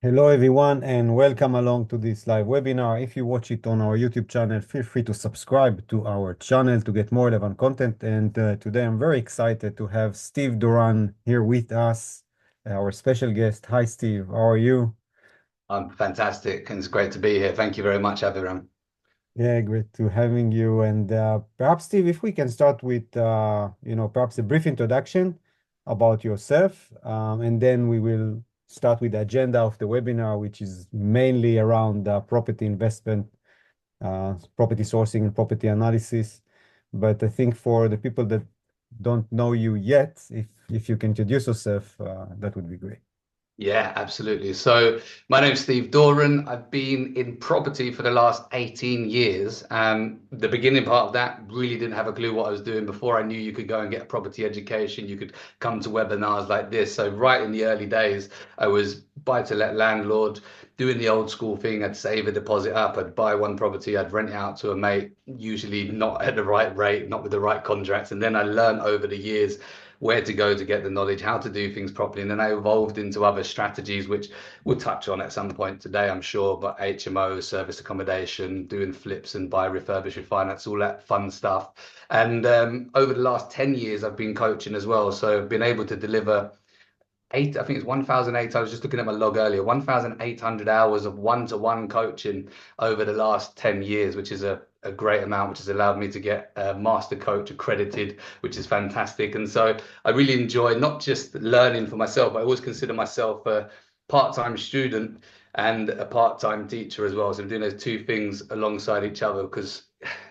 Hello, everyone, and welcome along to this live webinar. If you watch it on our YouTube channel, feel free to subscribe to our channel to get more relevant content. And today I'm very excited to have Steve Doran here with us, our special guest. Hi, Steve. How are you? I'm fantastic, and it's great to be here. Thank you very much, Aviram. Yeah, great to having you. And perhaps, Steve, if we can start with, perhaps a brief introduction about yourself, and then we will start with the agenda of the webinar, which is mainly around property investment, property sourcing and property analysis. But I think for the people that don't know you yet, if you can introduce yourself, that would be great. Yeah, absolutely. So, my name's Steve Doran. I've been in property for the last 18 years. The beginning part of that really didn't have a clue what I was doing. Before I knew you could go and get a property education, you could come to webinars like this. So, right in the early days, I was buy-to-let landlord, doing the old school thing. I'd save a deposit up, I'd buy one property, I'd rent it out to a mate, usually not at the right rate, not with the right contracts. And then I learned over the years where to go to get the knowledge, how to do things properly. And then I evolved into other strategies, which we'll touch on at some point today, I'm sure. But HMO, service accommodation, doing flips and buy, refurbish, refinance, all that fun stuff. And over the last 10 years, I've been coaching as well. So I've been able to deliver I think it's 1,008. I was just looking at my log earlier, 1,800 hours of one-to-one coaching over the last 10 years, which is a great amount, which has allowed me to get a master coach accredited, which is fantastic. And so I really enjoy not just learning for myself, I always consider myself a part-time student and a part-time teacher as well. So I'm doing those two things alongside each other because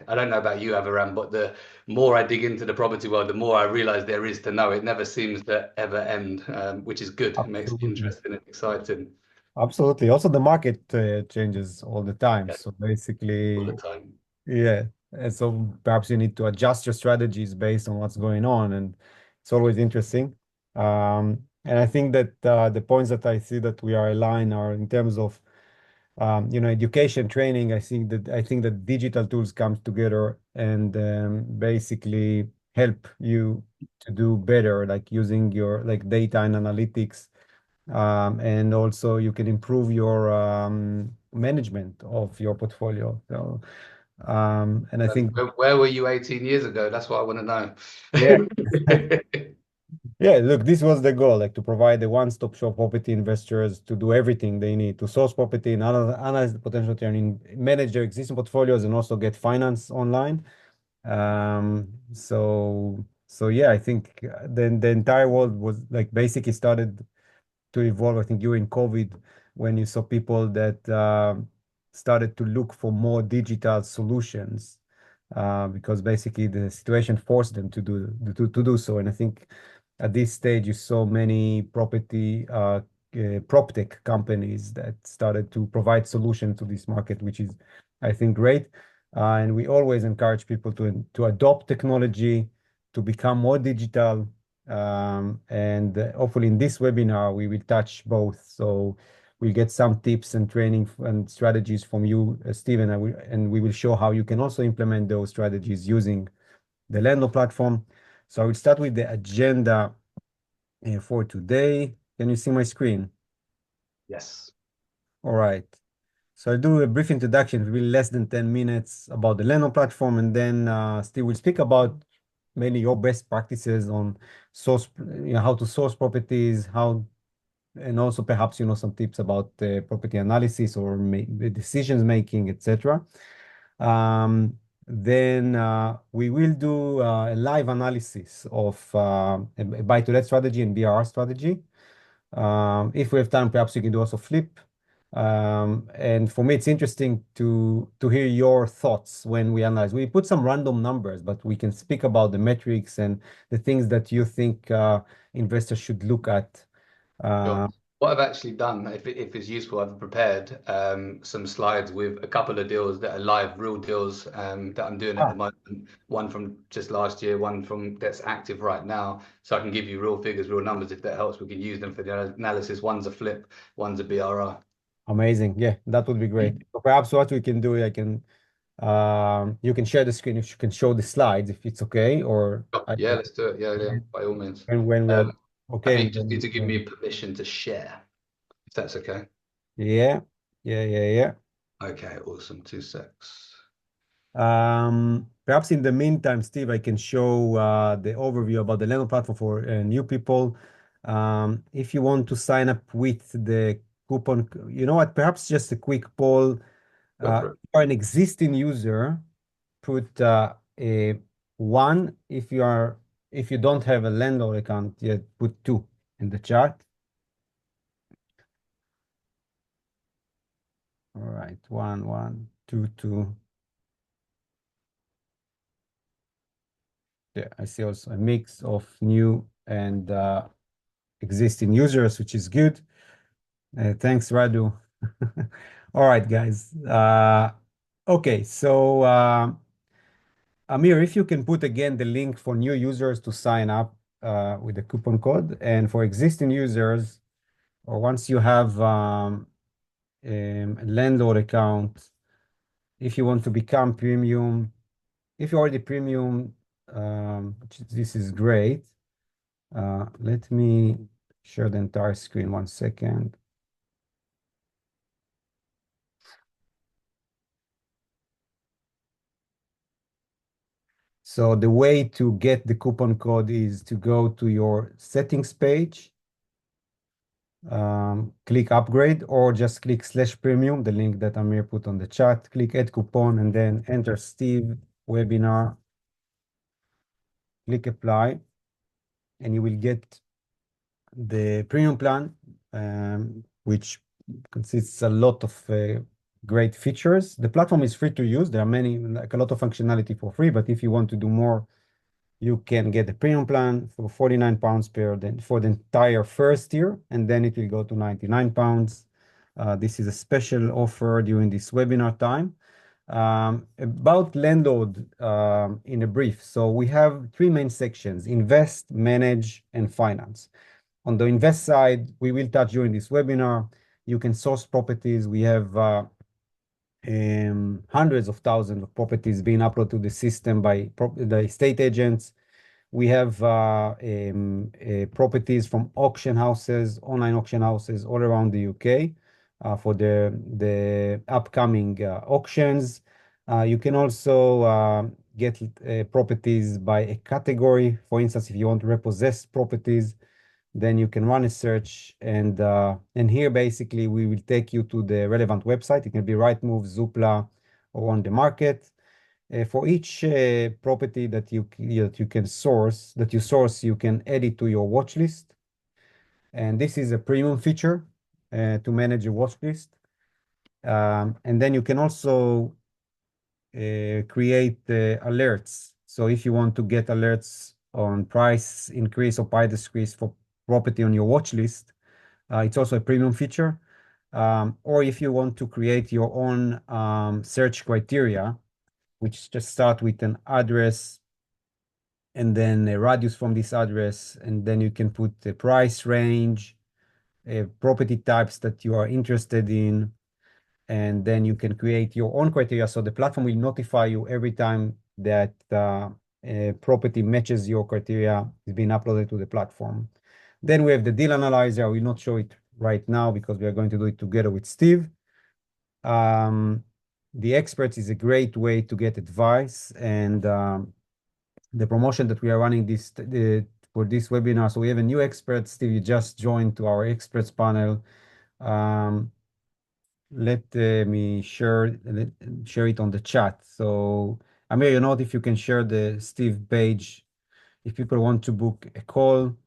I don't know about you, Avaram, but the more I dig into the property world, the more I realize there is to know. It never seems to ever end, which is good. It makes it Absolutely. interesting and exciting. Absolutely. Also, the market changes all the time. Yeah, So all the basically, time. yeah. And so perhaps you need to adjust your strategies based on what's going on. And it's always interesting. And I think that the points that I see that we are aligned are in terms of education training. I think that digital tools come together and basically help you to do better, like using your like data and analytics, and also you can improve your management of your portfolio. So, and I think, Where were you 18 years ago? That's what I want to yeah, know. yeah, look, this was the goal, like to provide a one-stop shop property investors to do everything they need to source property and analyze the potential turning, manage their existing portfolios, and also get finance online. So yeah, I think then the entire world was like basically started to evolve. I think during COVID, when you saw people that started to look for more digital solutions, because basically the situation forced them to do so. And I think at this stage, you saw many prop tech companies that started to provide solutions to this market, which is, I think, great. And we always encourage people to adopt technology, to become more digital, and hopefully in this webinar, we will touch both. So we'll get some tips and training and strategies from you, Stephen, and we will show how you can also implement those strategies using the Lendo platform. So I will start with the agenda for today. Can you see my screen? Yes. All right. So I'll do a brief introduction, really less than 10 minutes about the Leno platform, and then Steve will speak about mainly your best practices on how to source properties, and also perhaps, some tips about property analysis or decisions making, etc. Then we will do a live analysis of a buy-to-let strategy and BRR strategy. If we have time, perhaps we can do also flip. And for me, it's interesting to hear your thoughts when we analyze. We put some random numbers, but we can speak about the metrics and the things that you think investors should look at. Sure. Uh, What I've actually done, if it's useful, I've prepared some slides with a couple of deals that are live, real deals that I'm doing at the ah, moment. One from just last year, one from that's active right now. So I can give you real figures, real numbers if that helps. We can use them for the analysis. One's a flip, one's a BRR. Amazing. Yeah, that would be great. So perhaps what we can do, you can share the screen if you can show the slides if it's okay, or Oh, yeah, let's do it. Yeah, yeah, by all means. when we are I okay, think you and just need then to give me permission to share, if that's okay. Yeah, yeah. Okay, awesome. 2 secs. Perhaps in the meantime, Steve, I can show the overview about the Leno platform for new people. If you want to sign up with the coupon, you know what? Perhaps just a quick poll. Go for If it. you're an existing user, put a one. If you don't have a landlord account yet, put two in the chat. All right, one, two, two. Yeah, I see also a mix of new and existing users, which is good. Thanks, Radu. All right, guys. Okay, so Amir, if you can put again the link for new users to sign up with the coupon code, and for existing users, or once you have a landlord account, if you want to become premium, if you're already premium, this is great. Let me share the entire screen 1 second. So the way to get the coupon code is to go to your settings page, click upgrade, or just click slash premium, the link that Amir put on the chat, click add coupon, and then enter Steve webinar, click apply, and you will get the premium plan, which consists a lot of great features. The platform is free to use. There are many, like a lot of functionality for free, but if you want to do more, you can get the premium plan for 49 pounds for the entire first year, and then it will go to 99 pounds. This is a special offer during this webinar time. About landlord in a brief. So we have three main sections: invest, manage, and finance. On the invest side, we will touch during this webinar. You can source properties. We have hundreds of thousands of properties being uploaded to the system by the estate agents. We have properties from auction houses, online auction houses all around the UK for the upcoming auctions. You can also get properties by a category. For instance, if you want repossessed properties, then you can run a search, and here basically we will take you to the relevant website. It can be Rightmove, Zoopla, or on the market. For each property that you can source, you can add it to your watch list. And this is a premium feature to manage a watch list. And then you can also create alerts. So if you want to get alerts on price increase or price decrease for property on your watch list, it's also a premium feature. Or if you want to create your own search criteria, which just start with an address and then a radius from this address, and then you can put the price range, property types that you are interested in, and then you can create your own criteria. So the platform will notify you every time that a property matches your criteria is being uploaded to the platform. Then we have the deal analyzer. I will not show it right now because we are going to do it together with Steve. The experts is a great way to get advice, and the promotion that we are running for this webinar. So we have a new expert. Steve, you just joined to our experts panel. Let me share it on the chat. So Amir, you know if you can share the Steve page if people want to book a call.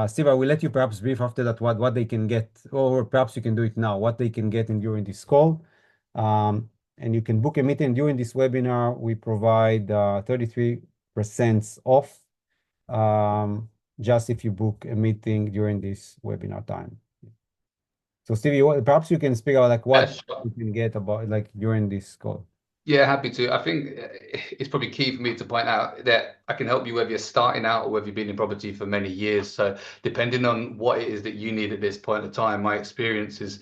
Steve, I will let you perhaps brief after that what they can get, or perhaps you can do it now, what they can get in during this call. And you can book a meeting during this webinar. We provide 33% off just if you book a meeting during this webinar time. So Steve, perhaps you can speak about like Yeah, what sure. you can get about like during this call. Yeah, happy to. I think it's probably key for me to point out that I can help you whether you're starting out or whether you've been in property for many years. So depending on what it is that you need at this point of time, my experience is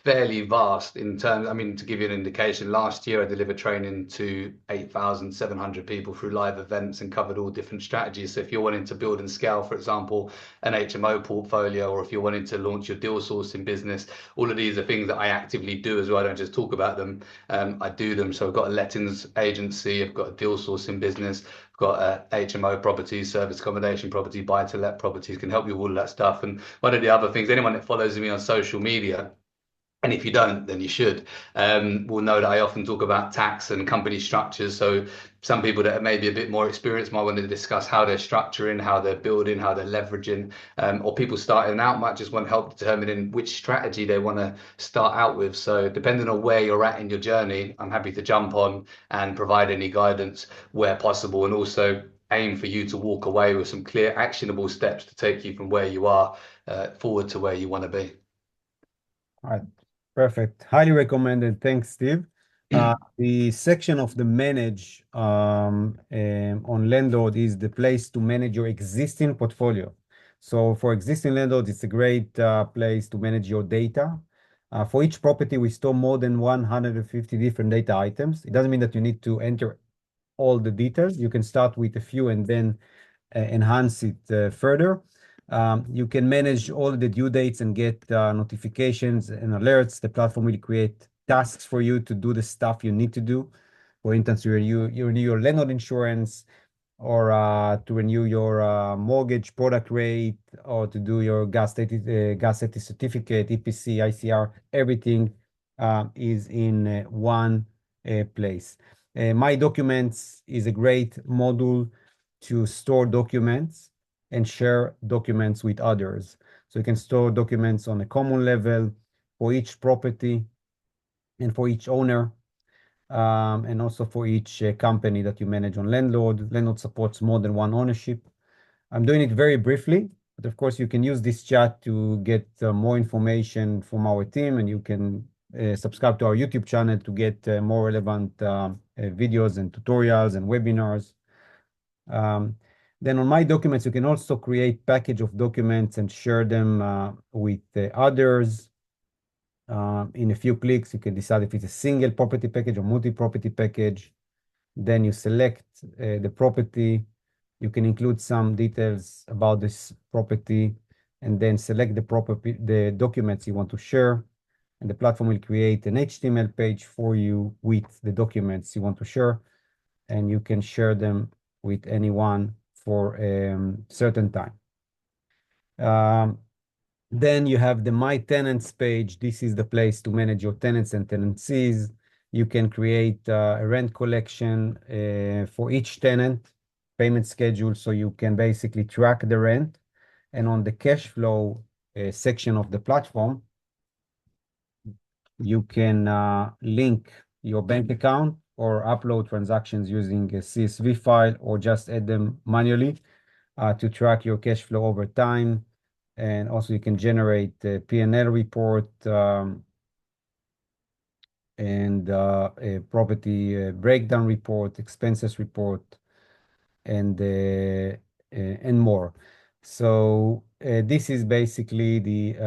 fairly vast in terms. I mean, to give you an indication, last year I delivered training to 8,700 people through live events and covered all different strategies. So if you're wanting to build and scale, for example, an HMO portfolio, or if you're wanting to launch your deal sourcing business, all of these are things that I actively do as well. I don't just talk about them. I do them. So I've got a lettings agency, I've got a deal sourcing business, I've got a HMO properties, service accommodation property, buy to let properties, can help you with all of that stuff. And one of the other things, anyone that follows me on social media, and if you don't, then you should, will know that I often talk about tax and company structures. So some people that are maybe a bit more experienced might want to discuss how they're structuring, how they're building, how they're leveraging, or people starting out might just want help determining which strategy they want to start out with. So depending on where you're at in your journey, I'm happy to jump on and provide any guidance where possible, and also aim for you to walk away with some clear, actionable steps to take you from where you are forward to where you want to be. All right, perfect. Highly recommended. Thanks, Steve. The section of the manage on landlord is the place to manage your existing portfolio. So for existing landlords, it's a great place to manage your data. For each property, we store more than 150 different data items. It doesn't mean that you need to enter all the details. You can start with a few and then enhance it further. You can manage all the due dates and get notifications and alerts. The platform will create tasks for you to do the stuff you need to do. For instance, you renew your landlord insurance, or to renew your mortgage product rate, or to do your gas safety certificate, EPC, ICR. Everything is in one place. My Documents is a great module to store documents and share documents with others. So you can store documents on a common level for each property and for each owner, and also for each company that you manage on Landlord. Landlord supports more than one ownership. I'm doing it very briefly, but of course you can use this chat to get more information from our team, and you can subscribe to our YouTube channel to get more relevant videos and tutorials and webinars. Then on My Documents, you can also create package of documents and share them with others. In a few clicks, you can decide if it's a single property package or multi-property package. Then you select the property. You can include some details about this property, and then select the documents you want to share. And the platform will create an HTML page for you with the documents you want to share, and you can share them with anyone for a certain time. Then you have the My Tenants page. This is the place to manage your tenants and tenancies. You can create a rent collection for each tenant, payment schedule, so you can basically track the rent. And on the cash flow section of the platform, you can link your bank account or upload transactions using a CSV file, or just add them manually to track your cash flow over time. And also you can generate a P&L report and a property breakdown report, expenses report, and more. So this is basically the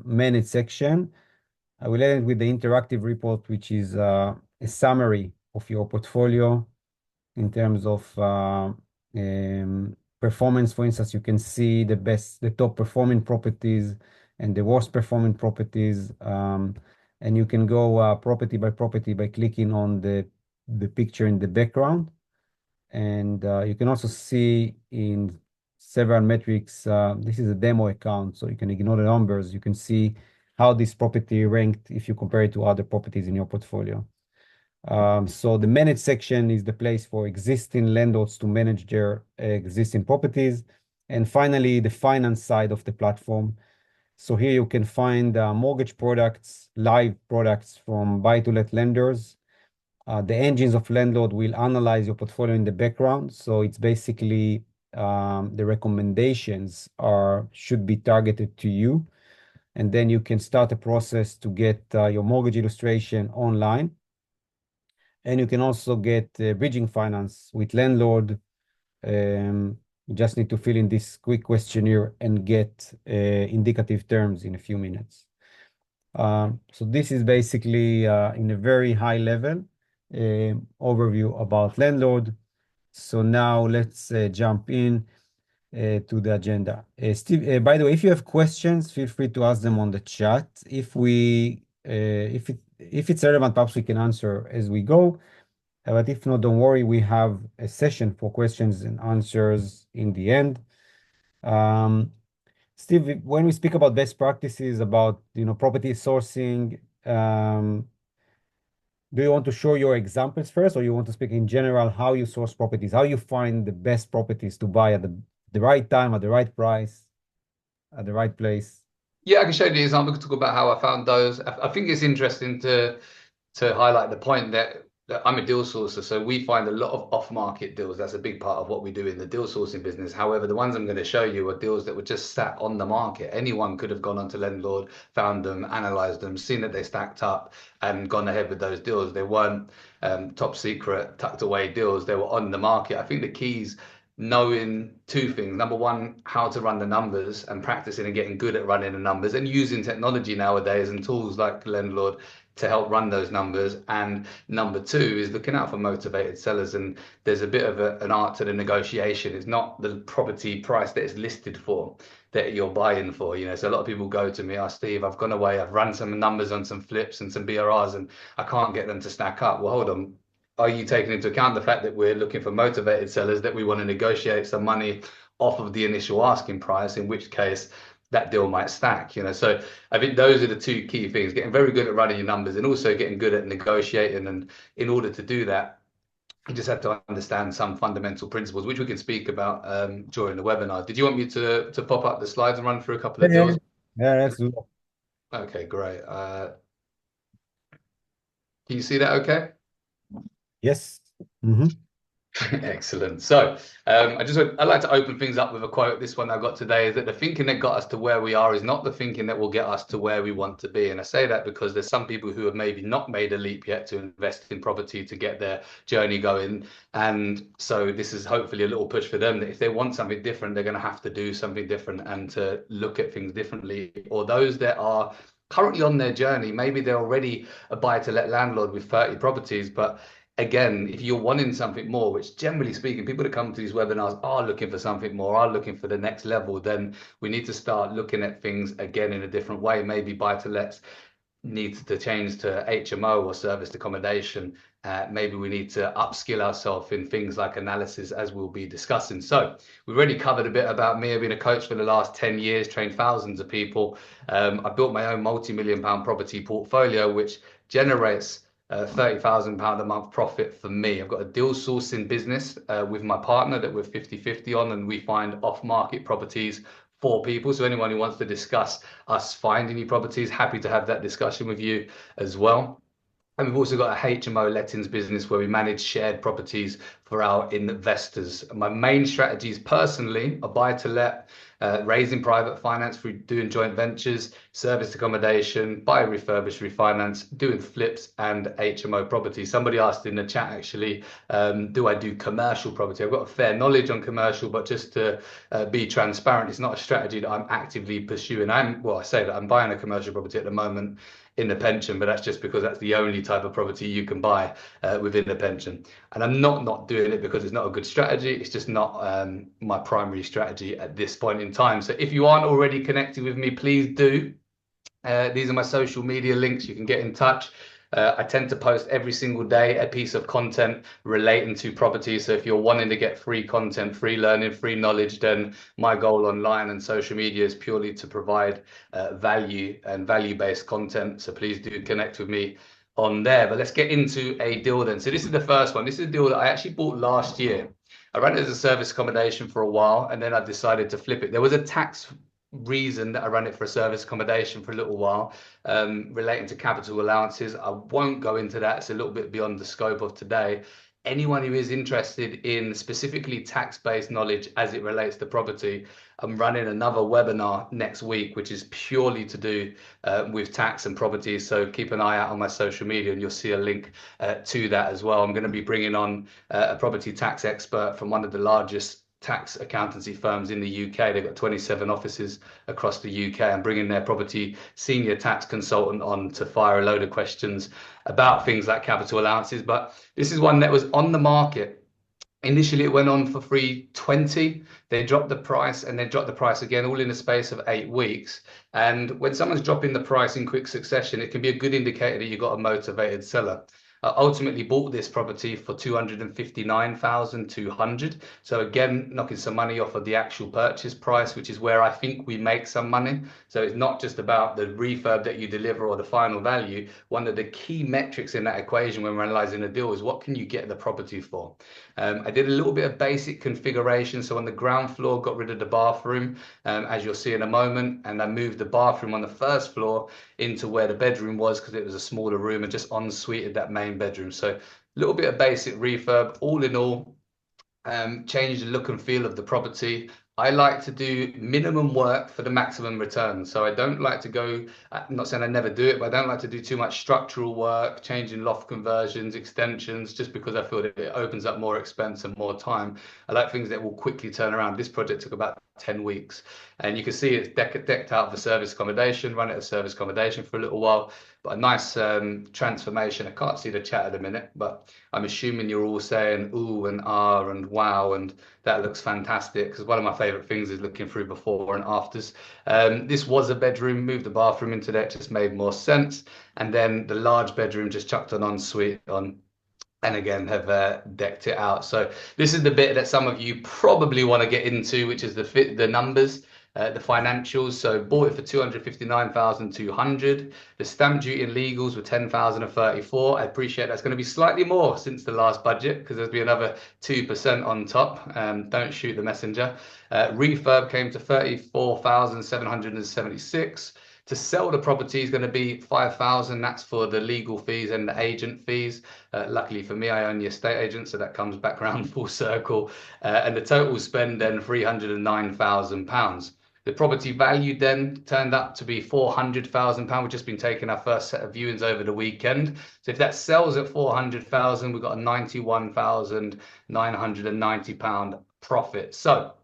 managed section. I will end with the interactive report, which is a summary of your portfolio in terms of performance. For instance, you can see the top performing properties and the worst performing properties. And you can go property by property by clicking on the picture in the background. And you can also see in several metrics, this is a demo account, so you can ignore the numbers. You can see how this property ranked if you compare it to other properties in your portfolio. So the manage section is the place for existing landlords to manage their existing properties. And finally, the finance side of the platform. So here you can find mortgage products, live products from buy-to-let lenders. The engines of landlord will analyze your portfolio in the background. So it's basically the recommendations should be targeted to you. And then you can start a process to get your mortgage illustration online. And you can also get bridging finance with landlord. You just need to fill in this quick questionnaire and get indicative terms in a few minutes. So this is basically in a very high level overview about landlord. So now let's jump in to the agenda. Steve, by the way, if you have questions, feel free to ask them on the chat. If it's relevant, perhaps we can answer as we go. But if not, don't worry, we have a session for questions and answers in the end. Um, Steve, when we speak about best practices about property sourcing, do you want to show your examples first, or you want to speak in general how you source properties, how you find the best properties to buy at the right time, at the right price, at the right place? Yeah, I can show you the example. We can talk about how I found those. I think it's interesting to highlight the point that I'm a deal sourcer, so we find a lot of off-market deals. That's a big part of what we do in the deal sourcing business. However, the ones I'm going to show you are deals that were just sat on the market. Anyone could have gone onto Landlord, found them, analyzed them, seen that they stacked up, and gone ahead with those deals. They weren't top secret, tucked away deals. They were on the market. I think the keys knowing two things. Number one, how to run the numbers and practicing and getting good at running the numbers and using technology nowadays and tools like Landlord to help run those numbers. And number two is looking out for motivated sellers. And there's a bit of an art to the negotiation. It's not the property price that it's listed for that you're buying for. So a lot of people go to me, oh, Steve, I've gone away, I've run some numbers on some flips and some BRRs and I can't get them to stack up. Well, hold on. Are you taking into account the fact that we're looking for motivated sellers, that we want to negotiate some money off of the initial asking price, in which case that deal might stack, So I think those are the two key things, getting very good at running your numbers and also getting good at negotiating. And in order to do that, you just have to understand some fundamental principles, which we can speak about during the webinar. Did you want me to pop up the slides and run through a couple Yeah, of yeah, deals? yeah, that's good. Okay, great. Can you see that okay? Yes. Mm-hmm. Excellent. So, I'd like to open things up with a quote. This one I got today is that the thinking that got us to where we are is not the thinking that will get us to where we want to be. And I say that because there's some people who have maybe not made a leap yet to invest in property to get their journey going. And so this is hopefully a little push for them that if they want something different, they're going to have to do something different and to look at things differently. Or those that are currently on their journey, maybe they're already a buy-to-let landlord with 30 properties, but again, if you're wanting something more, which generally speaking, people that come to these webinars are looking for something more, are looking for the next level, then we need to start looking at things again in a different way. Maybe buy to lets needs to change to HMO or serviced accommodation. Maybe we need to upskill ourselves in things like analysis, as we'll be discussing. So we've already covered a bit about me. I've been a coach for the last 10 years, trained thousands of people. I built my own multi-million pound property portfolio, which generates £30,000 a month profit for me. I've got a deal sourcing business with my partner that we're 50-50 on, and we find off-market properties for people. So anyone who wants to discuss us finding new properties, happy to have that discussion with you as well. And we've also got a HMO lettings business where we manage shared properties for our investors. My main strategies personally are buy to let, raising private finance through doing joint ventures, serviced accommodation, buy, refurbish, refinance, doing flips, and HMO property. Somebody asked in the chat actually, do I do commercial property? I've got a fair knowledge on commercial, but just to be transparent, it's not a strategy that I'm actively pursuing. I say that I'm buying a commercial property at the moment in the pension, but that's just because that's the only type of property you can buy within the pension. And I'm not doing it because it's not a good strategy. It's just not my primary strategy at this point in time. So if you aren't already connected with me, please do. These are my social media links. You can get in touch. I tend to post every single day a piece of content relating to property. So if you're wanting to get free content, free learning, free knowledge, then my goal online and social media is purely to provide value and value-based content. So please do connect with me on there. But let's get into a deal then. So this is the first one. This is a deal that I actually bought last year. I ran it as a service accommodation for a while, and then I decided to flip it. There was a tax reason that I ran it for a service accommodation for a little while, relating to capital allowances. I won't go into that. It's a little bit beyond the scope of today. Anyone who is interested in specifically tax-based knowledge as it relates to property, I'm running another webinar next week, which is purely to do with tax and property. So keep an eye out on my social media and you'll see a link to that as well. I'm going to be bringing on a property tax expert from one of the largest tax accountancy firms in the UK. They've got 27 offices across the UK and bringing their property senior tax consultant on to fire a load of questions about things like capital allowances. But this is one that was on the market. Initially, it went on for 320. They dropped the price and then dropped the price again, all in the space of 8 weeks. And when someone's dropping the price in quick succession, it can be a good indicator that you've got a motivated seller. Ultimately bought this property for 259,200. So again, knocking some money off of the actual purchase price, which is where I think we make some money. So it's not just about the refurb that you deliver or the final value. One of the key metrics in that equation when we're analyzing a deal is what can you get the property for? I did a little bit of basic configuration. So on the ground floor, got rid of the bathroom, as you'll see in a moment, and I moved the bathroom on the first floor into where the bedroom was because it was a smaller room, and just en-suited that main bedroom. So a little bit of basic refurb. All in all, change the look and feel of the property. I like to do minimum work for the maximum return. So I don't like to go, I'm not saying I never do it, but I don't like to do too much structural work, changing loft conversions, extensions, just because I feel that it opens up more expense and more time. I like things that will quickly turn around. This project took about 10 weeks. And you can see it's decked out for service accommodation, run it as service accommodation for a little while, but a nice transformation. I can't see the chat at the minute, but I'm assuming you're all saying ooh and ah and wow, and that looks fantastic, because one of my favorite things is looking through before and afters. This was a bedroom, moved the bathroom into that, just made more sense. And then the large bedroom just chucked an ensuite on, and again have decked it out. So this is the bit that some of you probably want to get into, which is the numbers, the financials. So bought it for 259,200. The stamp duty and legals were 10,034. I appreciate that's going to be slightly more since the last budget, because there's been another 2% on top. Don't shoot the messenger. Refurb came to 34,776. To sell the property is going to be 5,000. That's for the legal fees and the agent fees. Luckily for me, I own the estate agent, so that comes back around full circle. And the total spend then £309,000. The property value then turned up to be £400,000. We've just been taking our first set of viewings over the weekend. So if that sells at 400,000, we've got a £91,990 profit. So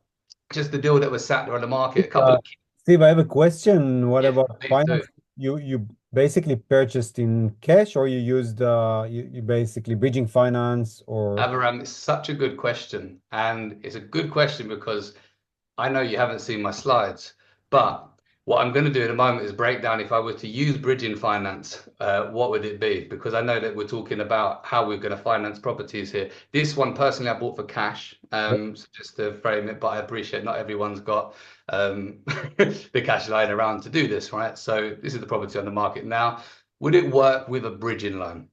just the deal that was sat there on the market. A couple of Steve, I have a question. What yeah, about please do. finance? You basically purchased in cash, or you used you basically bridging finance, or Abraham, it's such a good question. And it's a good question because I know you haven't seen my slides, but what I'm going to do in a moment is break down, if I were to use bridging finance, what would it be? Because I know that we're talking about how we're going to finance properties here. This one, personally, I bought for cash, so just to frame it, but I appreciate not everyone's got the cash lying around to do this, right? So this is the property on the market now. Would it work with a bridging loan?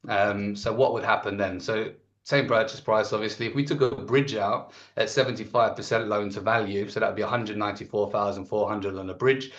So what would happen then? So same purchase price, obviously. If we took a bridge out at 75% loan to value, so that'd be 194,400 on a bridge.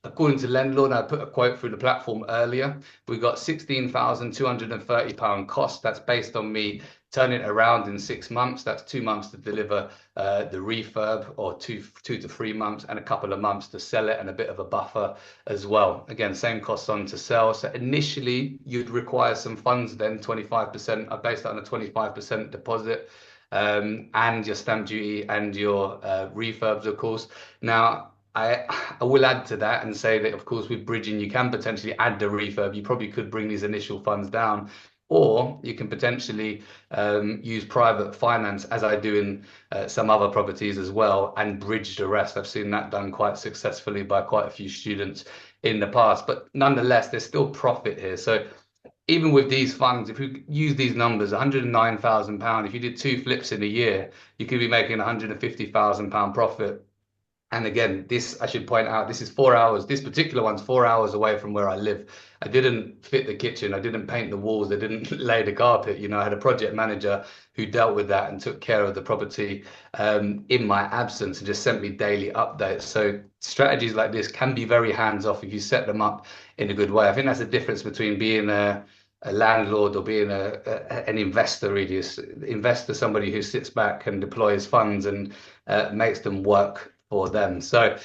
According to Landlord, I put a quote through the platform earlier. We got £16,230 cost. That's based on me turning it around in 6 months. That's 2 months to deliver the refurb, or two to 3 months, and a couple of months to sell it, and a bit of a buffer as well. Again, same costs on to sell. So initially, you'd require some funds then, 25%. I based that on a 25% deposit, and your stamp duty and your refurbs, of course. Now, I will add to that and say that, of course, with bridging, you can potentially add the refurb. You probably could bring these initial funds down, or you can potentially use private finance, as I do in some other properties as well, and bridge the rest. I've seen that done quite successfully by quite a few students in the past. But nonetheless, there's still profit here. So even with these funds, if you use these numbers, £109,000, if you did 2 flips in a year, you could be making £150,000 profit. And again, this, I should point out, this is 4 hours. This particular one's 4 hours away from where I live. I didn't fit the kitchen. I didn't paint the walls. I didn't lay the carpet. You know, I had a project manager who dealt with that and took care of the property in my absence, and just sent me daily updates. So strategies like this can be very hands-off if you set them up in a good way. I think that's the difference between being a landlord or being an investor. Really, investor, somebody who sits back and deploys funds and makes them work for them. So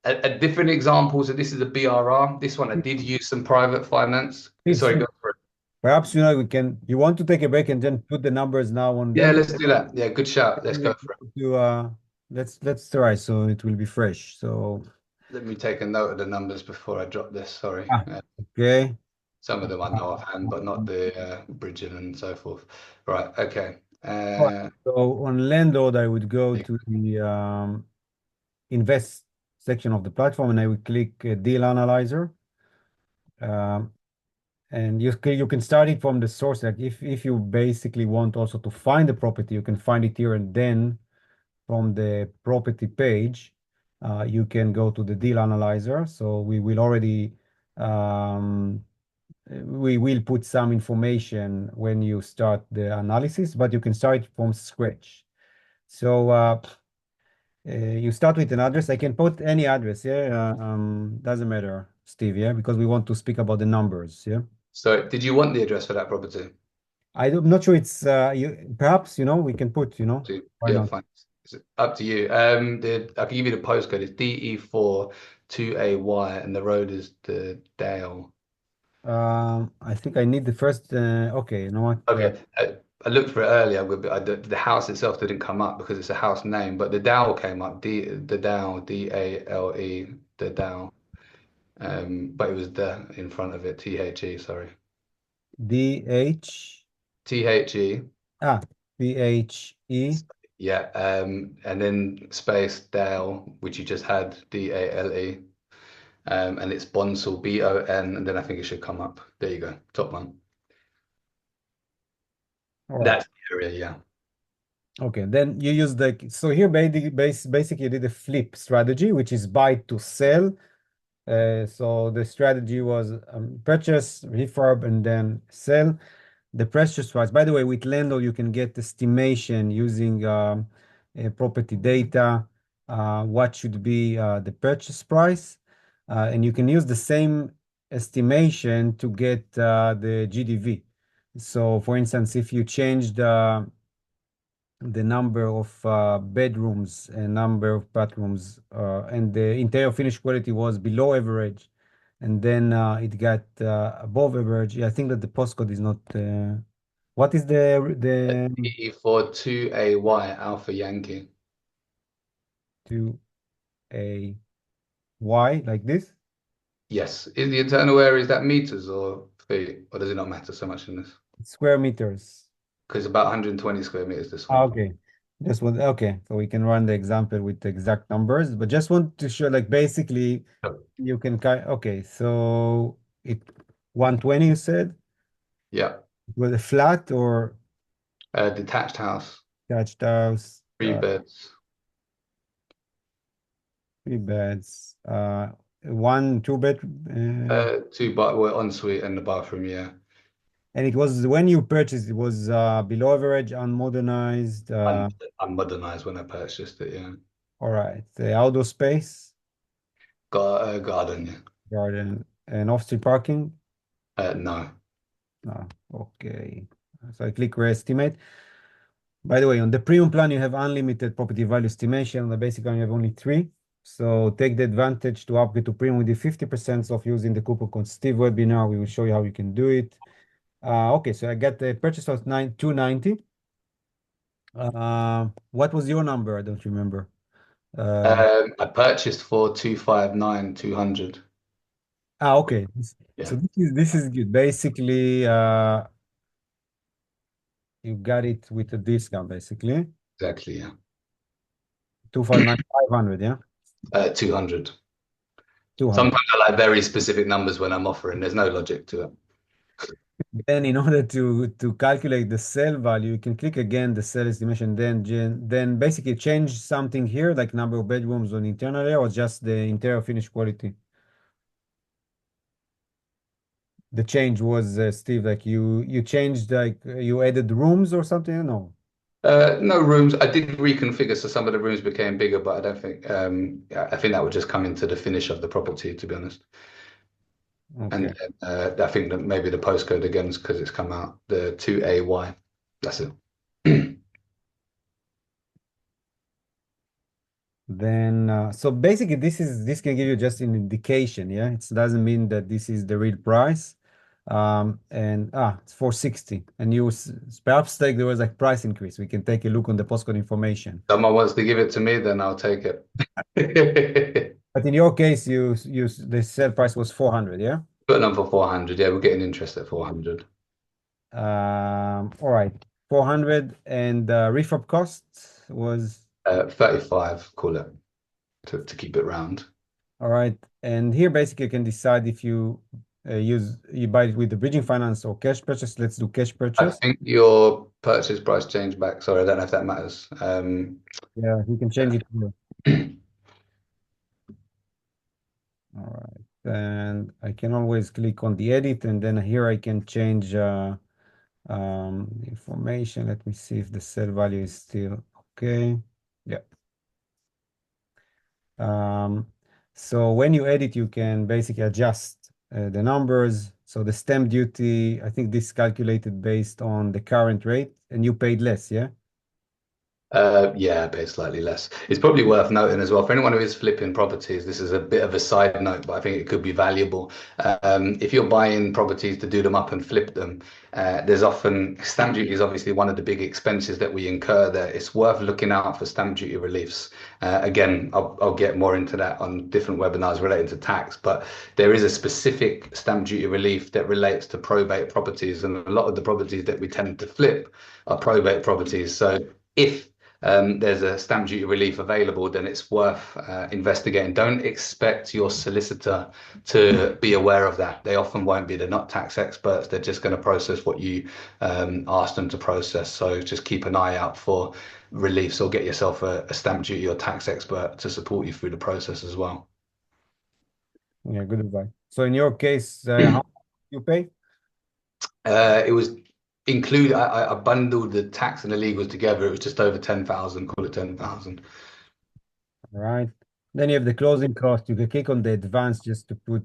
a different example. So this is a BRR. This one I did use some private finance. Sorry, go for it. perhaps we can. You want to take a break and then put the numbers now on Yeah, the. let's do that. Yeah, good shout. Let's go for it. To let's try so it will be fresh. So Let me take a note of the numbers before I drop this. Sorry. ah, okay. Some of them I Uh, know offhand, but not the bridging and so forth. Right. Okay. Right. So on landlord, I would go Yeah. to the invest section of the platform and I would click deal analyzer. Um, and you can start it from the source. Like if you basically want also to find the property, you can find it here and then from the property page, you can go to the deal analyzer. So um, we will put some information when you start the analysis, but you can start from scratch. So you start with an address. I can put any address, yeah. Doesn't matter, Steve, yeah, because we want to speak about the numbers, yeah. So, did you want the address for that property? I'm not sure it's perhaps we can put, why Yeah, not? fine. It's up to you. I can give you the postcode. It's DE4 2AY, and the road is the Dale. I think I need the first. Okay, you know what? Okay. I looked for it earlier. The house itself didn't come up because it's a house name, but the Dale came up. The Dale, Dale, the Dale. But it was the in front of it. THE. Sorry. DH. THE. Ah, PHE. Yeah. And then space Dale, which you just had. DALE. And it's Bonsall, BON, and then I think it should come up. There you go, top one. All right. That's the area, yeah. Okay, then you use so here basically you did a flip strategy, which is buy to sell. So the strategy was purchase, refurb, and then sell. The purchase price, by the way, with Lendo, you can get estimation using property data, what should be the purchase price. And you can use the same estimation to get the GDV. So for instance, if you change the number of bedrooms and number of bathrooms, and the interior finish quality was below average, and then it got above average. Yeah, I think that the postcode is not. What is the DE4 2AY, Alpha Yankee. to a y like this? Yes. Is the internal area, is that meters or feet? Or does it not matter so much in this? Square meters. Because it's about 120 square meters, this Ah, one. okay. Just want okay, so we can run the example with the exact numbers, but just want to show like basically Oh, you can kind okay, so it 120 you said yeah. was a flat or Detached house, Thatched house, three beds, three beds, one, two bed, two but well, ensuite and the bathroom, yeah. and it was when you purchased, it was below average, unmodernized. Unmodernized when I purchased it, yeah. All right, the outdoor space, Got a garden, yeah. garden, and off-street parking. No. Ah, okay. So I click re-estimate. By the way, on the premium plan, you have unlimited property value estimation. On the basic one, you have only three. So take the advantage to upgrade to premium with the 50% off using the coupon code Steve webinar. We will show you how you can do it. Okay, so I got the purchase of 290. What was your number? I don't remember. Uh, I purchased for 259, 200. okay. Yeah, So this is good. Basically, you got it with a discount, basically. exactly, yeah. 259,500, yeah? 200. 200. Sometimes I like very specific numbers when I'm offering. There's no logic to it. Then in order to calculate the sale value, you can click again the sale estimation, then basically change something here, like number of bedrooms on internal area or just the interior finish quality. The change was Steve, like you changed like you added rooms or something? No. No rooms. I did reconfigure so some of the rooms became bigger, but I don't think I think that would just come into the finish of the property, to be honest. Okay. And I think that maybe the postcode again is because it's come out the 2AY. That's it. Then so basically this can give you just an indication, yeah. It doesn't mean that this is the real price. And it's 460. And perhaps like there was like price increase. We can take a look on the postcode information. Someone wants to give it to me, then I'll take it. But in your case, the sale price was 400, yeah? Putting them for 400. Yeah, we're getting interest at 400. All right, 400, and refurb cost was 35, call it, to keep it round. all right. And here basically you can decide if you buy it with the bridging finance or cash purchase. Let's do cash I purchase. think your purchase price changed back. Sorry, I don't know if that matters. Yeah, you can change it here. All right. And I can always click on the edit, and then here I can change information. Let me see if the sell value is still okay. Yeah. Um, so when you edit, you can basically adjust the numbers. So the stamp duty, I think this is calculated based on the current rate, and you paid less, yeah? Yeah, pay slightly less. It's probably worth noting as well for anyone who is flipping properties. This is a bit of a side note, but I think it could be valuable. If you're buying properties to do them up and flip them, there's often stamp duty is obviously one of the big expenses that we incur there. It's worth looking out for stamp duty reliefs. Again, I'll get more into that on different webinars relating to tax, but there is a specific stamp duty relief that relates to probate properties, and a lot of the properties that we tend to flip are probate properties. So if there's a stamp duty relief available, then it's worth investigating. Don't expect your solicitor to be aware of that. They often won't be. They're not tax experts. They're just going to process what you ask them to process. So just keep an eye out for reliefs, or get yourself a stamp duty or tax expert to support you through the process as well. Yeah, good advice. So in your case, how much you pay? It was include. I bundled the tax and the legals together. It was just over 10,000. Call it 10,000. All right. Then you have the closing cost. You can click on the advance just to put,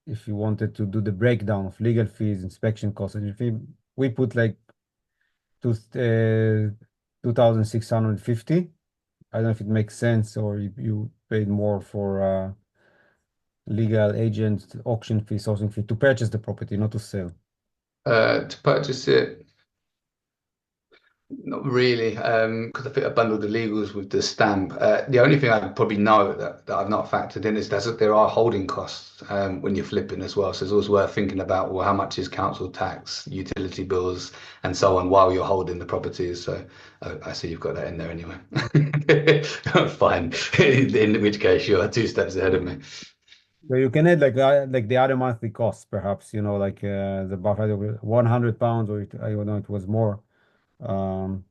if you wanted to do the breakdown of legal fees, inspection costs. And if we put like 2,650. I don't know if it makes sense, or you paid more for legal agent, auction fee, sourcing fee to purchase the property, not to sell. To purchase it, not really, because I think I bundled the legals with the stamp. The only thing I probably know that I've not factored in is that there are holding costs when you're flipping as well. So it's always worth thinking about, well, how much is council tax, utility bills, and so on while you're holding the properties. So I see you've got that in there anyway. Fine. In which case, you're 2 steps ahead of me. So you can add like the other monthly costs, perhaps, like the buffer of 100 pounds, or I don't know, it was more. Um,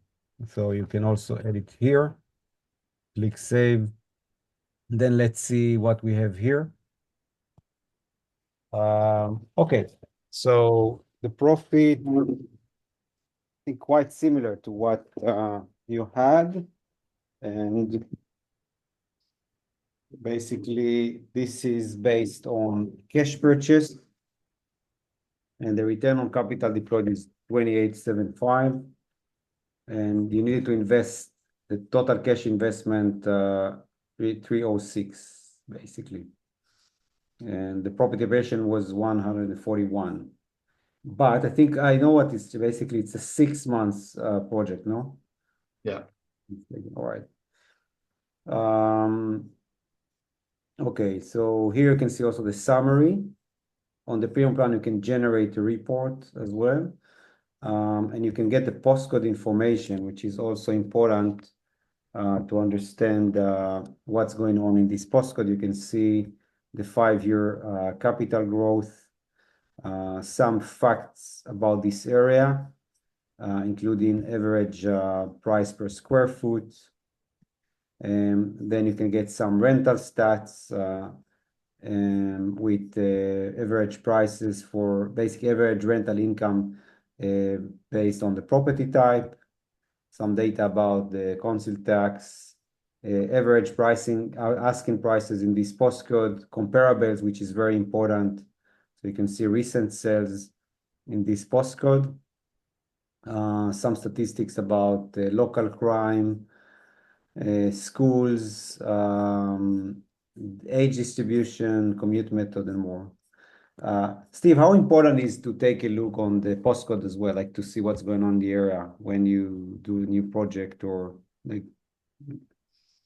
so you can also edit here, click save. Then let's see what we have here. Okay, so the profit, I think quite similar to what you had. And basically, this is based on cash purchase, and the return on capital deployed is 28.75. And you need to invest the total cash investment 306, basically. And the property valuation was 141. But I think I know what it's basically. It's a 6 months project, no? Yeah. All right. Okay, so here you can see also the summary. On the premium plan, you can generate a report as well. And you can get the postcode information, which is also important to understand what's going on in this postcode. You can see the 5-year capital growth, some facts about this area, including average price per square foot. And then you can get some rental stats with average prices for basic average rental income based on the property type, some data about the council tax, average pricing, asking prices in this postcode, comparables, which is very important. So you can see recent sales in this postcode, some statistics about local crime, schools, age distribution, commute method, and more. Steve, how important is to take a look on the postcode as well, like to see what's going on in the area when you do a new project or like,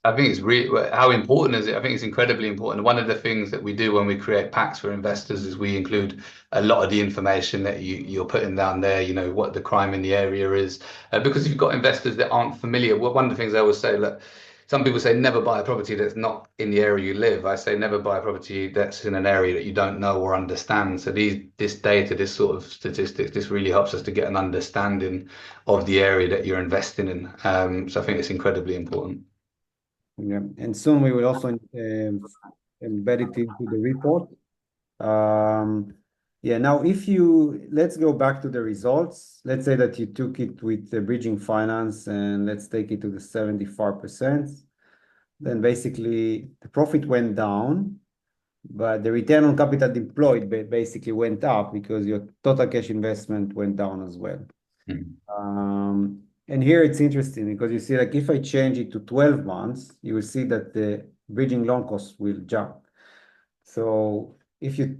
I think it's really how important is it? I think it's incredibly important. One of the things that we do when we create packs for investors is we include a lot of the information that you're putting down there. You know what the crime in the area is, because if you've got investors that aren't familiar. Well, one of the things I always say, look, some people say never buy a property that's not in the area you live. I say never buy a property that's in an area that you don't know or understand. So this data, this sort of statistics, this really helps us to get an understanding of the area that you're investing in. So I think it's incredibly important. yeah. And soon we will also embed it into the report. Yeah, now if you, let's go back to the results. Let's say that you took it with the bridging finance and let's take it to the 75%. Then basically the profit went down, but the return on capital deployed basically went up because your total cash investment went down as well. Mhm. And here it's interesting because you see, like if I change it to 12 months, you will see that the bridging loan costs will jump. So if you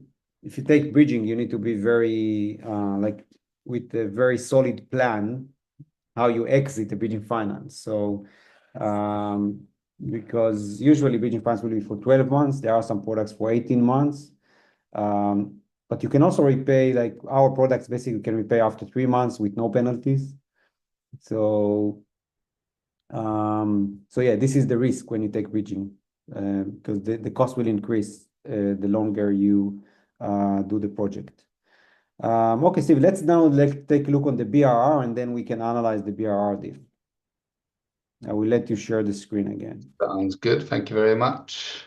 take bridging, you need to be very like with a very solid plan how you exit the bridging finance. So because usually bridging finance will be for 12 months, there are some products for 18 months. But you can also repay, like our products basically can repay after 3 months with no penalties. So so yeah, this is the risk when you take bridging, because the cost will increase the longer you do the project. Okay, Steve, let's now take a look on the BRR and then we can analyze the BRR deal. I will let you share the screen again. Sounds good. Thank you very much.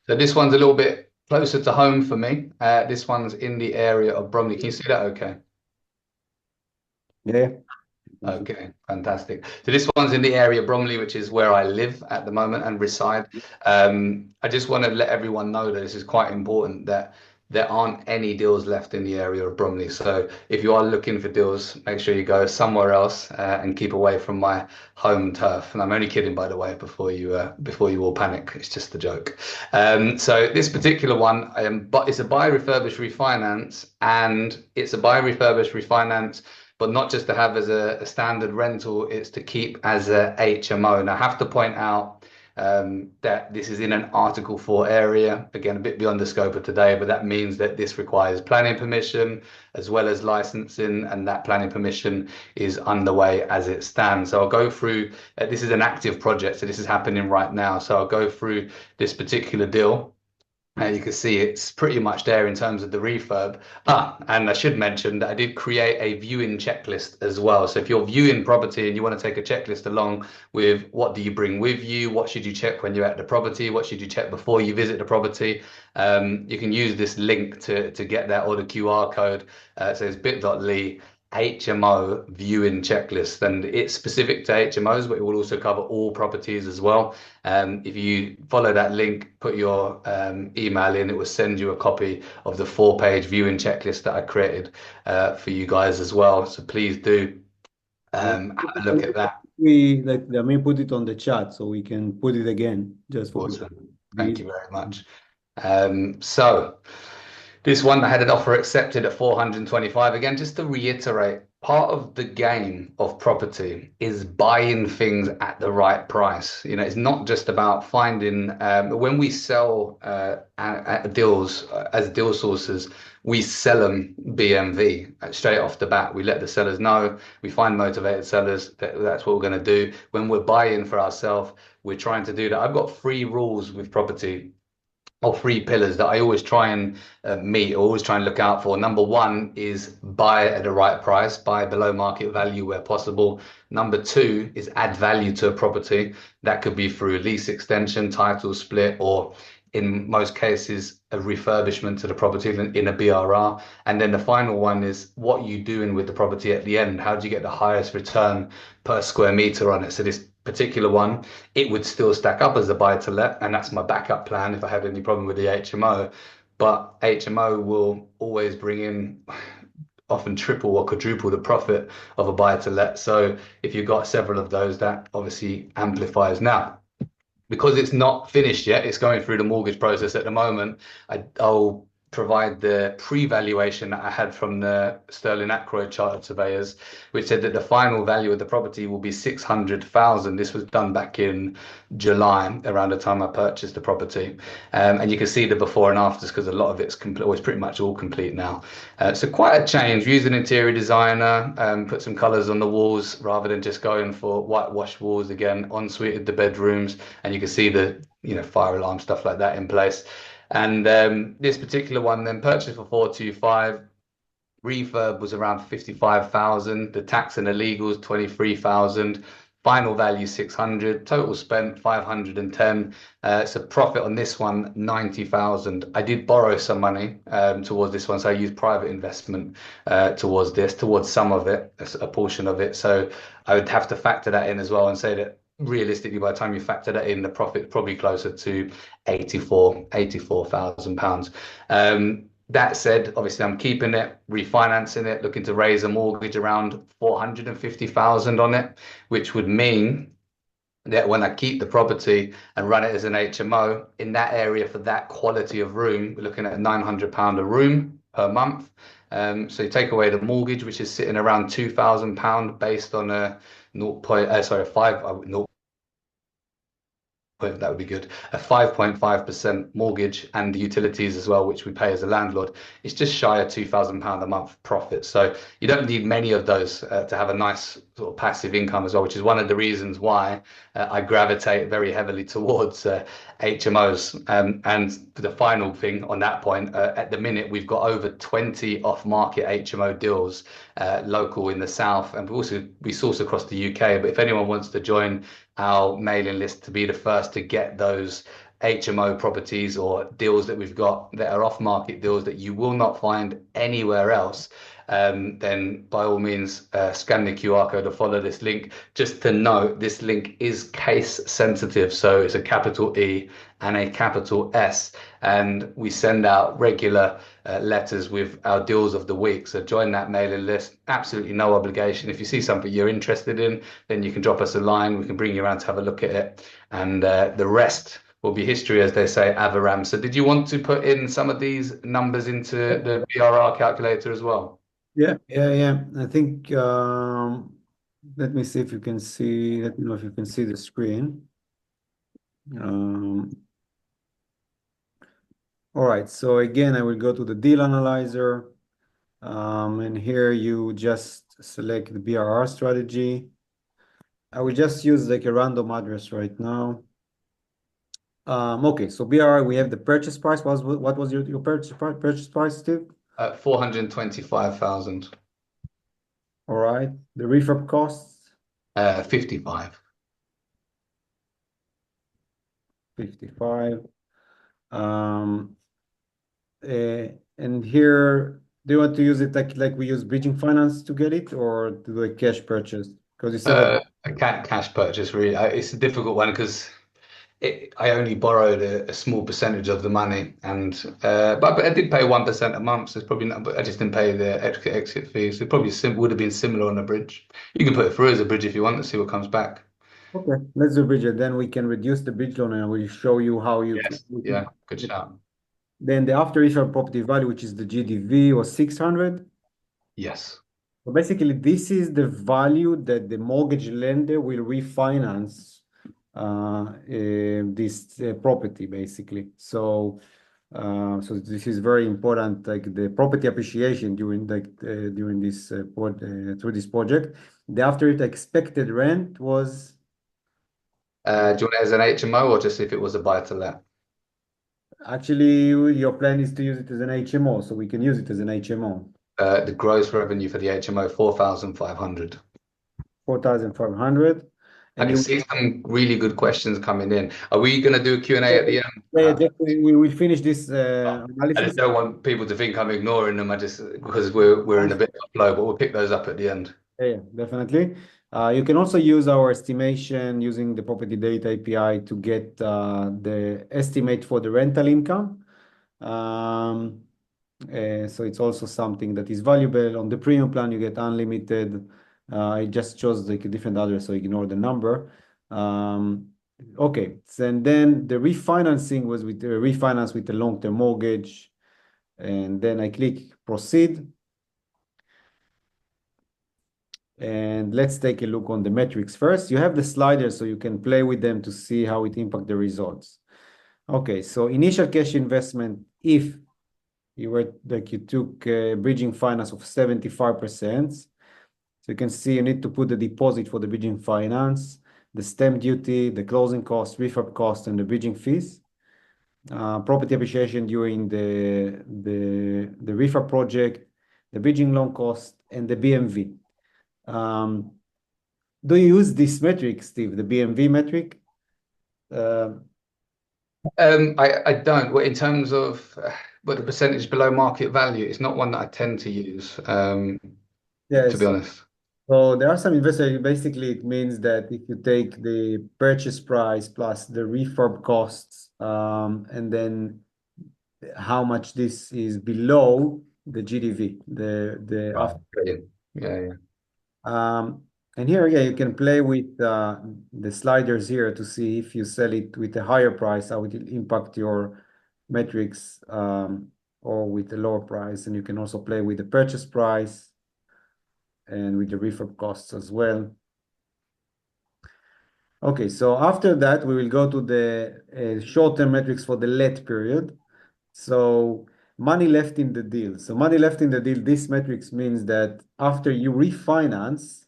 So this one's a little bit closer to home for me. This one's in the area of Bromley. Can you see that okay? Yeah. Okay, fantastic. So this one's in the area of Bromley, which is where I live at the moment and reside. I just want to let everyone know that this is quite important that there aren't any deals left in the area of Bromley. So if you are looking for deals, make sure you go somewhere else and keep away from my home turf. And I'm only kidding, by the way, before you all panic. It's just a joke. So this particular one, but it's a buy, refurbish, refinance, and it's a buy, refurbish, refinance, but not just to have as a standard rental, it's to keep as a HMO. And I have to point out that this is in an Article 4 area, again, a bit beyond the scope of today, but that means that this requires planning permission as well as licensing, and that planning permission is underway as it stands. So I'll go through, this is an active project, so this is happening right now. So I'll go through this particular deal. You can see it's pretty much there in terms of the refurb. And I should mention that I did create a viewing checklist as well. So if you're viewing property and you want to take a checklist along with what do you bring with you, what should you check when you're at the property, what should you check before you visit the property, you can use this link to get that, or the QR code. So it's bit.ly HMO viewing checklist, and it's specific to HMOs, but it will also cover all properties as well. If you follow that link, put your email in, it will send you a copy of the 4-page viewing checklist that I created for you guys as well. So please do Yeah. have a look at that. Let me put it on the chat so we can put it again just for people. Awesome. Thank you very much. So this one, I had an offer accepted at 425. Again, just to reiterate, part of the game of property is buying things at the right price. You know, it's not just about finding, when we sell at deals as deal sources, we sell them BMV straight off the bat. We let the sellers know, we find motivated sellers, that's what we're going to do. When we're buying for ourselves, we're trying to do that. I've got 3 rules with property, or 3 pillars, that I always try and meet, or always try and look out for. Number one is buy at the right price, buy below market value where possible. Number two is add value to a property. That could be through a lease extension, title split, or in most cases, a refurbishment to the property in a BRR. And then the final one is what you doing with the property at the end. How do you get the highest return per square meter on it? So this particular one, it would still stack up as a buy to let, and that's my backup plan if I had any problem with the HMO. But HMO will always bring in often triple or quadruple the profit of a buy to let. So if you've got several of those, that obviously amplifies. Now, because it's not finished yet, it's going through the mortgage process at the moment. I'll provide the pre-valuation that I had from the Sterling Ackroyd Chartered Surveyors, which said that the final value of the property will be 600,000. This was done back in July, around the time I purchased the property. And you can see the before and afters because a lot of it's complete, or it's pretty much all complete now. So quite a change. We used an interior designer, put some colours on the walls rather than just going for whitewashed walls again, en-suited the bedrooms, and you can see the fire alarm stuff like that in place. And this particular one then purchased for 425. Refurb was around 55,000. The tax and illegals 23,000. Final value 600. Total spent 510. So profit on this one 90,000. I did borrow some money towards this one, so I used private investment towards some of it, a portion of it. So I would have to factor that in as well and say that realistically, by the time you factor that in, the profit probably closer to 84,000 pounds. That said, obviously I'm keeping it, refinancing it, looking to raise a mortgage around 450,000 on it, which would mean that when I keep the property and run it as an HMO in that area for that quality of room, we're looking at £900 a room per month. So you take away the mortgage, which is sitting around £2,000 based on a 5.5% mortgage and the utilities as well, which we pay as a landlord. It's just shy of £2,000 a month profit. So you don't need many of those to have a nice sort of passive income as well, which is one of the reasons why I gravitate very heavily towards HMOs. And the final thing on that point, at the minute, we've got over 20 off-market HMO deals local in the south, and we source across the UK. But if anyone wants to join our mailing list to be the first to get those HMO properties or deals that we've got that are off-market deals that you will not find anywhere else, then by all means scan the QR code or follow this link. Just to note, this link is case sensitive, so it's a capital E and a capital S, and we send out regular letters with our deals of the week. So join that mailing list. Absolutely no obligation. If you see something you're interested in, then you can drop us a line. We can bring you around to have a look at it, and the rest will be history, as they say, Avaram. So did you want to put in some of these numbers into the BRR calculator as well? Yeah. I think let me see if you can see. Let me know if you can see the screen. All right. So again, I will go to the deal analyzer, and here you just select the BRR strategy. I will just use like a random address right now. Okay. So BRR, we have the purchase price. What was your purchase price, Steve? 425,000. All right. The refurb costs? 55. 55. And here, do you want to use it like we use bridging finance to get it, or to do a cash purchase? Because you said that. A cash purchase, really. It's a difficult one because I only borrowed a small percentage of the money, and but I did pay 1% a month, so it's probably not. But I just didn't pay the exit fees. So it probably would have been similar on a bridge. You can put it through as a bridge if you want to see what comes back. Okay, let's do bridge it. Then we can reduce the bridge loan, and I will show you how you Yes. can. Yeah. Good shout. Then the after issue property value, which is the GDV, was 600. Yes. So basically, this is the value that the mortgage lender will refinance this property, basically. So this is very important, like the property appreciation during this through this project. The after it expected rent was Do you want it as an HMO or just if it was a buy to let? actually your plan is to use it as an HMO, so we can use it as an HMO. The gross revenue for the HMO 4,500. 4,500, I and can you. see some really good questions coming in. Are we going to do a Q&A at the end? Yeah, just we will finish this I just analysis. don't want people to think I'm ignoring them. I just because we're in a bit of a flow, but we'll pick those up at the end. Yeah, definitely. You can also use our estimation using the property data API to get the estimate for the rental income. So it's also something that is valuable. On the premium plan, you get unlimited. It just shows like a different address, so ignore the number. Okay, and then the refinancing was with the refinance with the long-term mortgage. And then I click proceed. And let's take a look on the metrics first. You have the sliders so you can play with them to see how it impacts the results. Okay, so initial cash investment, if you were like you took bridging finance of 75%. So you can see you need to put the deposit for the bridging finance, the stamp duty, the closing cost, refurb cost, and the bridging fees. Property appreciation during the refurb project, the bridging loan cost, and the BMV. Do you use this metric, Steve, the BMV metric? Uh, I don't. Well, in terms of what the percentage below market value, it's not one that I tend to use, to be yes. honest. So there are some investors, basically it means that if you take the purchase price plus the refurb costs, and then how much this is below the GDV, the Right. after. Brilliant. Yeah, yeah. Um, and here, yeah, you can play with the sliders here to see if you sell it with a higher price, how it will impact your metrics, or with a lower price. And you can also play with the purchase price and with the refurb costs as well. Okay, so after that, we will go to the short-term metrics for the let period. So money left in the deal. So money left in the deal, this metrics means that after you refinance,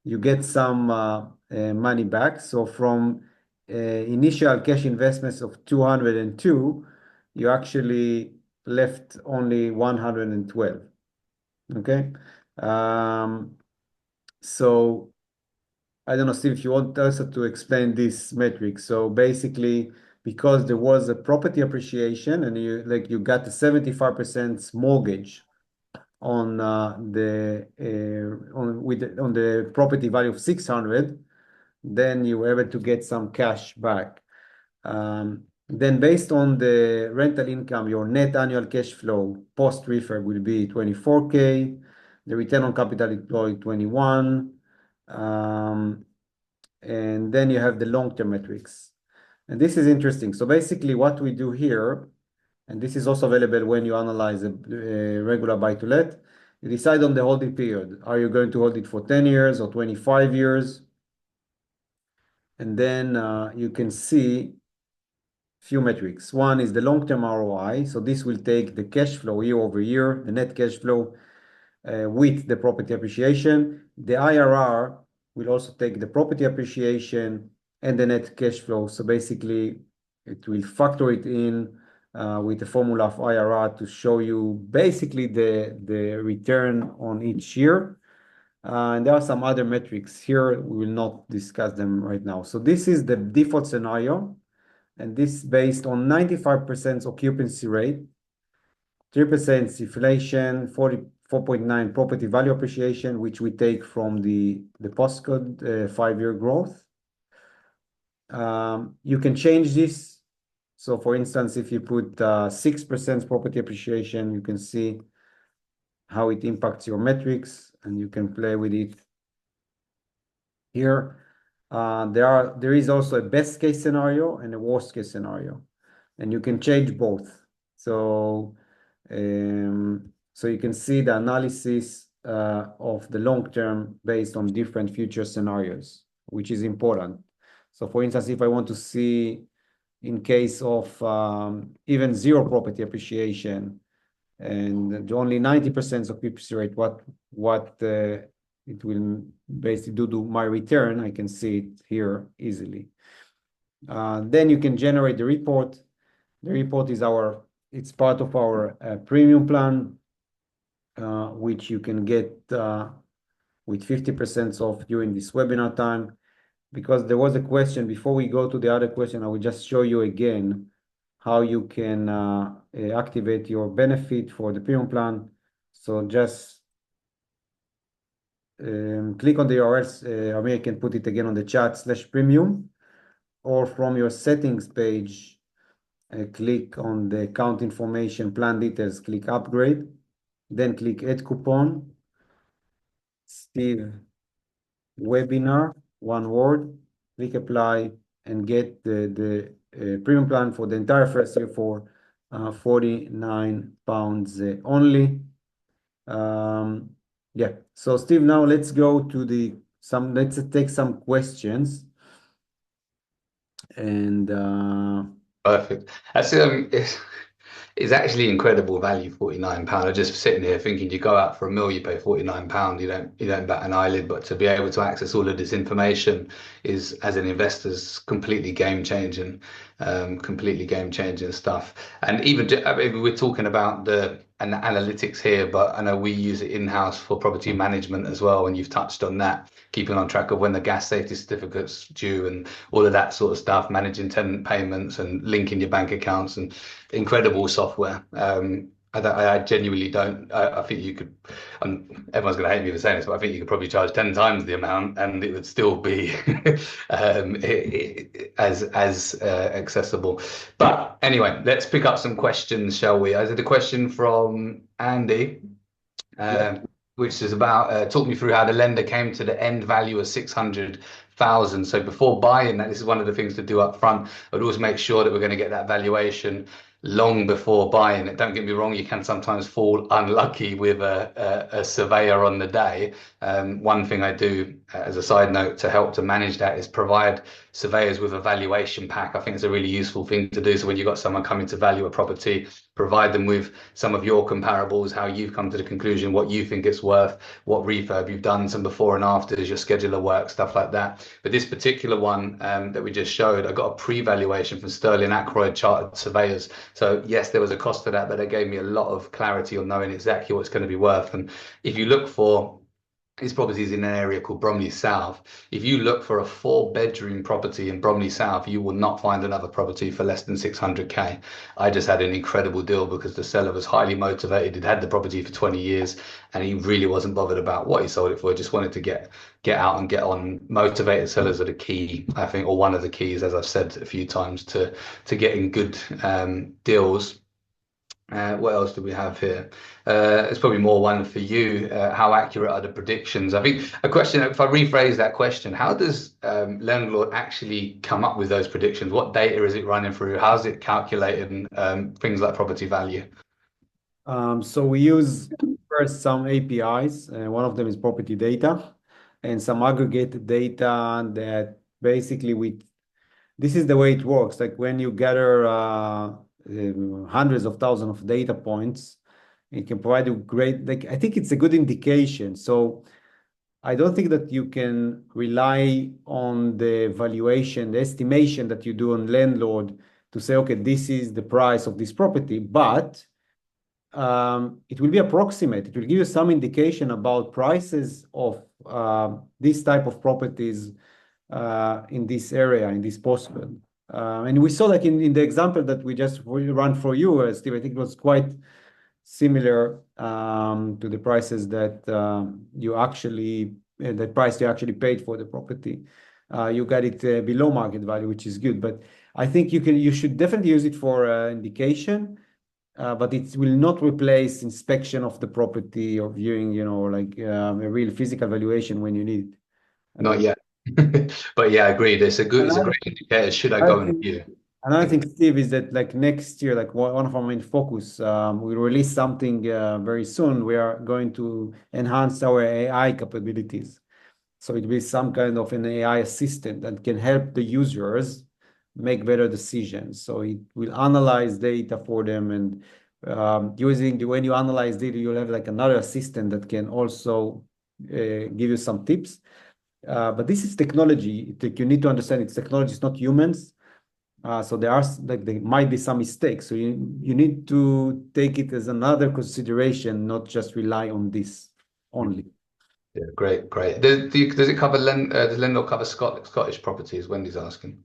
you get some money back. So from initial cash investments of 202, you actually left only 112. Okay. So I don't know, Steve, if you want also to explain this metric. So basically, because there was a property appreciation and you got a 75% mortgage on on the property value of 600, then you were able to get some cash back. Then based on the rental income, your net annual cash flow post refurb will be 24K, the return on capital employed 21. And then you have the long-term metrics. And this is interesting. So basically what we do here, and this is also available when you analyze a regular buy-to-let, you decide on the holding period. Are you going to hold it for 10 years or 25 years? And then you can see few metrics. One is the long-term ROI. So this will take the cash flow year over year, the net cash flow with the property appreciation. The IRR will also take the property appreciation and the net cash flow. So basically, it will factor it in with the formula of IRR to show you basically the return on each year. And there are some other metrics here. We will not discuss them right now. So this is the default scenario, and this is based on 95% occupancy rate, 3% inflation, 44.9 property value appreciation, which we take from the postcode 5-year growth. You can change this. So for instance, if you put 6% property appreciation, you can see how it impacts your metrics, and you can play with it here. There is also a best case scenario and a worst case scenario, and you can change both. So you can see the analysis of the long term based on different future scenarios, which is important. So for instance, if I want to see in case of even zero property appreciation and only 90% occupancy rate, what it will basically do to my return, I can see it here easily. Then you can generate the report. The report is it's part of our premium plan, which you can get with 50% off during this webinar time. Because there was a question, before we go to the other question, I will just show you again how you can activate your benefit for the premium plan. So just click on the URLs. Amir can put it again on the chat /premium, or from your settings page, click on the account information, plan details, click upgrade, then click add coupon, Steve webinar, one word, click apply, and get the premium plan for the entire first year for £49 only. Yeah. So Steve, now let's go to let's take some questions. And Perfect. That's it's actually incredible value, £49. I'm just sitting here thinking you go out for a meal, you pay £49, you don't bat an eyelid, but to be able to access all of this information is, as an investor, is completely game changing stuff. And even I mean, we're talking about the analytics here, but I know we use it in-house for property management as well, and you've touched on that, keeping on track of when the gas safety certificate's due and all of that sort of stuff, managing tenant payments and linking your bank accounts, and incredible software. I genuinely don't. I think you could. Everyone's going to hate me for saying this, but I think you could probably charge 10 times the amount, and it would still be as accessible. But anyway, let's pick up some questions, shall we? I had a question from Andy, yeah. which is about talk me through how the lender came to the end value of 600,000. So before buying that, this is one of the things to do up front. I'd always make sure that we're going to get that valuation long before buying it. Don't get me wrong, you can sometimes fall unlucky with a surveyor on the day. One thing I do as a side note to help to manage that is provide surveyors with a valuation pack. I think it's a really useful thing to do. So when you've got someone coming to value a property, provide them with some of your comparables, how you've come to the conclusion, what you think it's worth, what refurb you've done, some before and afters, your schedule of work, stuff like that. But this particular one that we just showed, I got a pre-valuation from Sterling Ackroyd Chartered Surveyors. So yes, there was a cost to that, but they gave me a lot of clarity on knowing exactly what it's going to be worth. And if you look for his property is in an area called Bromley South. If you look for a 4-bedroom property in Bromley South, you will not find another property for less than 600K. I just had an incredible deal because the seller was highly motivated. He'd had the property for 20 years and he really wasn't bothered about what he sold it for. He just wanted to get out and get on. Motivated sellers are the key, I think, or one of the keys, as I've said a few times, to getting good deals. What else do we have here? It's probably more one for you. How accurate are the predictions? I think a question, if I rephrase that question, how does Landlord actually come up with those predictions? What data is it running through? How's it calculating things like property value? So we use first some APIs, and one of them is property data, and some aggregated data that basically this is the way it works. Like when you gather hundreds of thousands of data points, it can provide you great, like I think it's a good indication. So I don't think that you can rely on the valuation, the estimation that you do on landlord to say, okay, this is the price of this property, but it will be approximate. It will give you some indication about prices of this type of properties in this area, in this postcode. And we saw like in the example that we just run for you, Steve, I think it was quite similar to the prices that the price you actually paid for the property. You got it below market value, which is good. But I think you should definitely use it for indication. But it will not replace inspection of the property or viewing, like a real physical valuation when you need it. Not yet. But yeah, I agree. It's a Another, great indicator. Should I go another and thing, view? another thing, Steve, is that like next year, like one of our main focus, we release something very soon. We are going to enhance our AI capabilities. So it will be some kind of an AI assistant that can help the users make better decisions. So it will analyze data for them, and when you analyze data, you'll have like another assistant that can also give you some tips. But this is technology. You need to understand it's technology, it's not humans. So there might be some mistakes. So you need to take it as another consideration, not just rely on this only. Yeah, great, great. Does it cover does Lendl cover Scottish properties? Wendy's asking.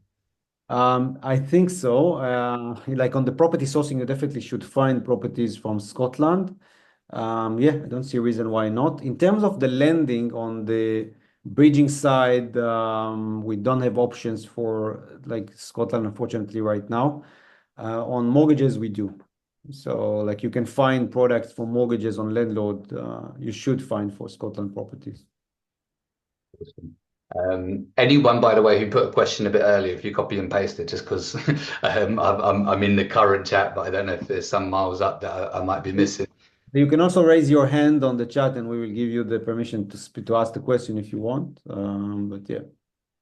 I think so. Like on the property sourcing, you definitely should find properties from Scotland. Yeah, I don't see a reason why not. In terms of the lending on the bridging side, we don't have options for like Scotland, unfortunately, right now. On mortgages, we do. So like you can find products for mortgages on landlord. You should find for Scotland properties. Anyone, by the way, who put a question a bit earlier, if you copy and paste it, just because I'm in the current chat, but I don't know if there's some miles up that I might be missing. You can also raise your hand on the chat and we will give you the permission to ask the question if you want. But yeah.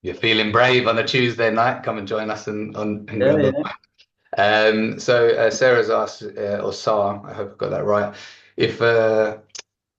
You're feeling brave on a Tuesday night, come and join us and Yeah, grab a. yeah. Sarah's asked, or Sarah, I hope I got that right. If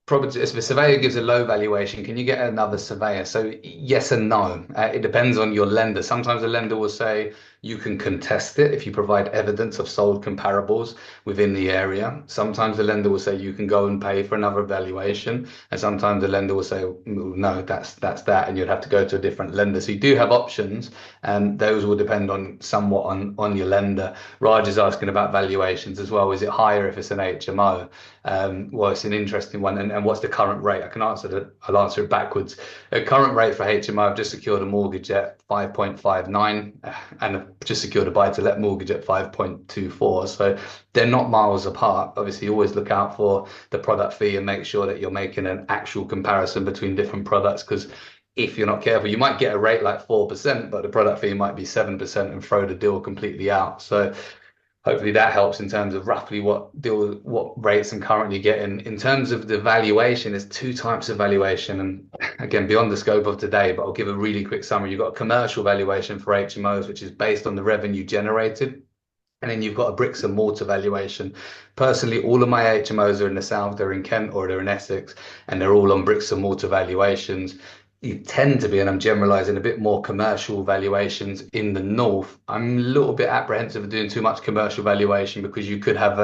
property, if a surveyor gives a low valuation, can you get another surveyor? So yes and no. It depends on your lender. Sometimes a lender will say you can contest it if you provide evidence of sold comparables within the area. Sometimes the lender will say you can go and pay for another valuation, and sometimes the lender will say no, that's that, and you'd have to go to a different lender. So you do have options, and those will depend on somewhat on your lender. Raj is asking about valuations as well. Is it higher if it's an HMO? Well, it's an interesting one. And what's the current rate? I'll answer it backwards. A current rate for HMO, I've just secured a mortgage at 5.59 and I've just secured a buy-to-let mortgage at 5.24. So they're not miles apart. Obviously, you always look out for the product fee and make sure that you're making an actual comparison between different products, because if you're not careful, you might get a rate like 4%, but the product fee might be 7% and throw the deal completely out. So hopefully that helps in terms of roughly what rates I'm currently getting. In terms of the valuation, there's two types of valuation, and again, beyond the scope of today, but I'll give a really quick summary. You've got a commercial valuation for HMOs, which is based on the revenue generated. And then you've got a bricks and mortar valuation. Personally, all of my HMOs are in the south, they're in Kent or they're in Essex, and they're all on bricks and mortar valuations. You tend to be, and I'm generalizing, a bit more commercial valuations in the north. I'm a little bit apprehensive of doing too much commercial valuation because you could have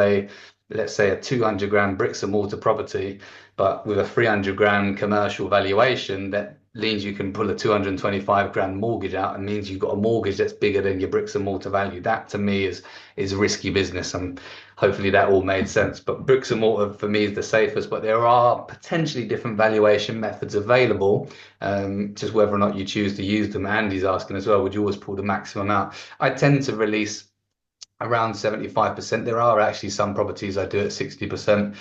let's say, a 200 grand bricks and mortar property, but with a 300 grand commercial valuation, that means you can pull a 225 grand mortgage out and means you've got a mortgage that's bigger than your bricks and mortar value. That to me is risky business, and hopefully that all made sense. But bricks and mortar for me is the safest, but there are potentially different valuation methods available, just whether or not you choose to use them. Andy's asking as well, would you always pull the maximum out? I tend to release around 75%. There are actually some properties I do at 60%,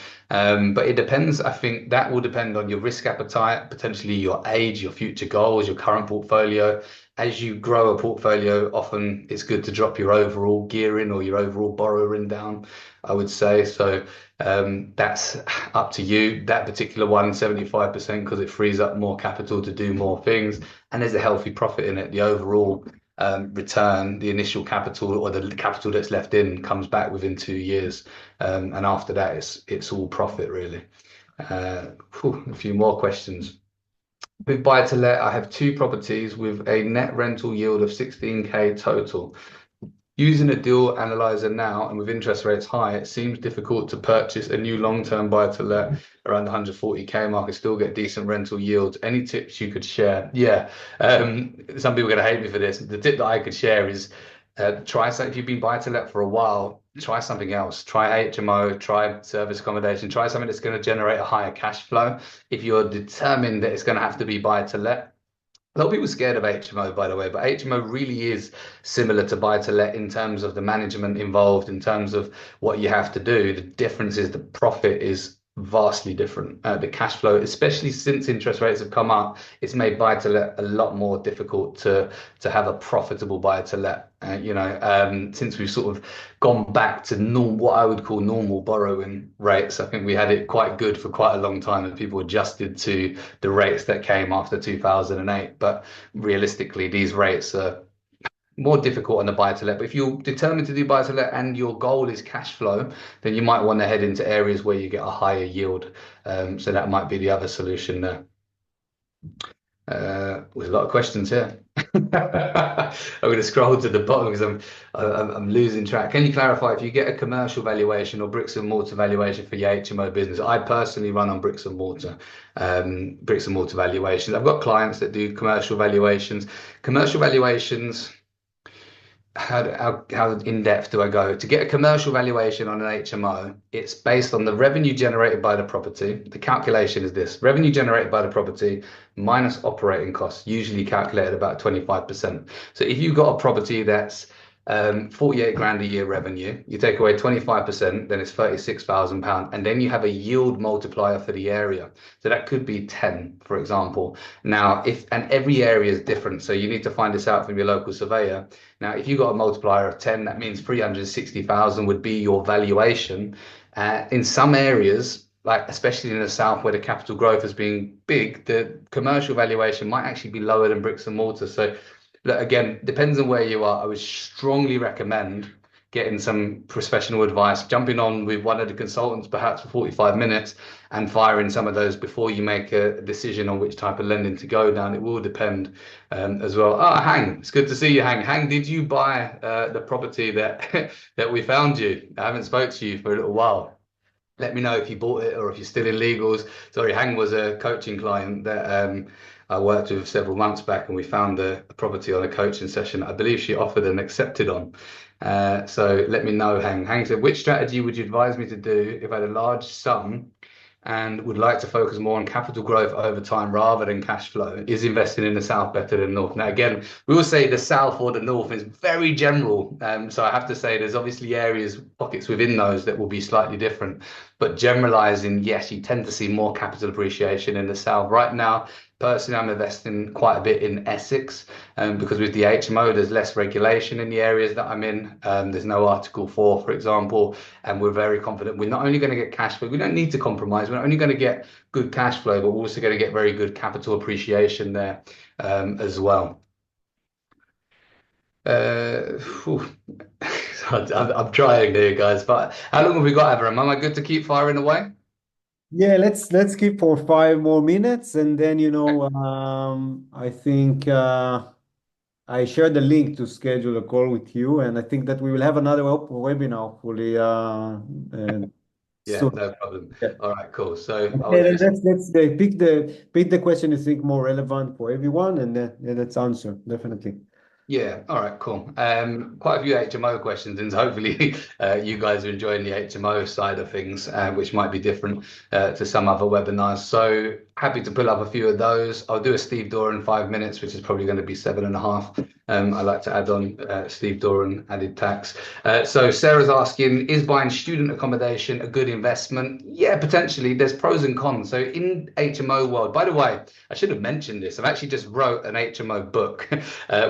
but it depends. I think that will depend on your risk appetite, potentially your age, your future goals, your current portfolio. As you grow a portfolio, often it's good to drop your overall gearing or your overall borrowing down, I would say. So that's up to you. That particular one, 75%, because it frees up more capital to do more things, and there's a healthy profit in it. The overall return, the initial capital or the capital that's left in comes back within 2 years, and after that it's all profit really. A few more questions. With buy to let, I have two properties with a net rental yield of 16k total. Using a deal analyzer now and with interest rates high, it seems difficult to purchase a new long-term buy-to-let around the 140k mark and still get decent rental yields. Any tips you could share? Yeah, some people are going to hate me for this. The tip that I could share is try something. If you've been buy-to-let for a while, try something else. Try HMO, try service accommodation, try something that's going to generate a higher cash flow. If you're determined that it's going to have to be buy-to-let, a lot of people are scared of HMO, by the way, but HMO really is similar to buy to let in terms of the management involved, in terms of what you have to do. The difference is the profit is vastly different. The cash flow, especially since interest rates have come up, it's made buy to let a lot more difficult to have a profitable buy to let. Since we've sort of gone back to what I would call normal borrowing rates, I think we had it quite good for quite a long time, and people adjusted to the rates that came after 2008. But realistically, these rates are more difficult on the buy to let. But if you're determined to do buy to let and your goal is cash flow, then you might want to head into areas where you get a higher yield. So that might be the other solution there. There's a lot of questions here. I'm going to scroll to the bottom because I'm losing track. Can you clarify if you get a commercial valuation or bricks and mortar valuation for your HMO business? I personally run on bricks and mortar valuations. I've got clients that do commercial valuations. Commercial valuations, how in depth do I go? To get a commercial valuation on an HMO, it's based on the revenue generated by the property. The calculation is this: revenue generated by the property minus operating costs, usually calculated about 25%. So if you've got a property that's 48 grand a year revenue. You take away 25%, then it's £36,000. And then you have a yield multiplier for the area. So that could be 10, for example. Now, and every area is different. So you need to find this out from your local surveyor. Now, if you got a multiplier of 10, that means 360,000 would be your valuation. In some areas, like especially in the south where the capital growth has been big, the commercial valuation might actually be lower than bricks and mortar. So look, again, depends on where you are. I would strongly recommend getting some professional advice, jumping on with one of the consultants perhaps for 45 minutes and firing some of those before you make a decision on which type of lending to go down. It will depend as well. Ah, Hang, it's good to see you, Hang. Hang, did you buy the property that that we found you? I haven't spoke to you for a little while. Let me know if you bought it or if you're still in legals. Sorry, Hang was a coaching client that I worked with several months back, and we found a property on a coaching session. I believe she offered and accepted on. So let me know, Hang. Hang said, which strategy would you advise me to do if I had a large sum and would like to focus more on capital growth over time rather than cash flow? Is investing in the south better than north? Now, again, we will say the south or the north is very general. So I have to say there's obviously areas, pockets within those that will be slightly different. But generalizing, yes, you tend to see more capital appreciation in the south. Right now, personally, I'm investing quite a bit in Essex because with the HMO, there's less regulation in the areas that I'm in. There's no Article 4, for example, and we're very confident we're not only going to get cash flow, we don't need to compromise. We're not only going to get good cash flow, but we're also going to get very good capital appreciation there as well. Phew. I'm trying here, guys, but how long have we got, Avram? Am I good to keep firing away? Yeah, let's keep for 5 more minutes, and then I think I shared the link to schedule a call with you, and I think that we will have another webinar hopefully Yeah, soon. no problem. Yeah. All right, cool. So I'll Okay, do then this. let's pick the question you think more relevant for everyone, and then let's answer definitely. Yeah, all right, cool. Quite a few HMO questions, and hopefully you guys are enjoying the HMO side of things, which might be different to some other webinars. So happy to pull up a few of those. I'll do a Steve Doran 5 minutes, which is probably going to be 7.5. I like to add on Steve Doran added tax. So Sarah's asking, is buying student accommodation a good investment? Yeah, potentially. There's pros and cons. So in HMO world, by the way, I should have mentioned this. I've actually just wrote an HMO book,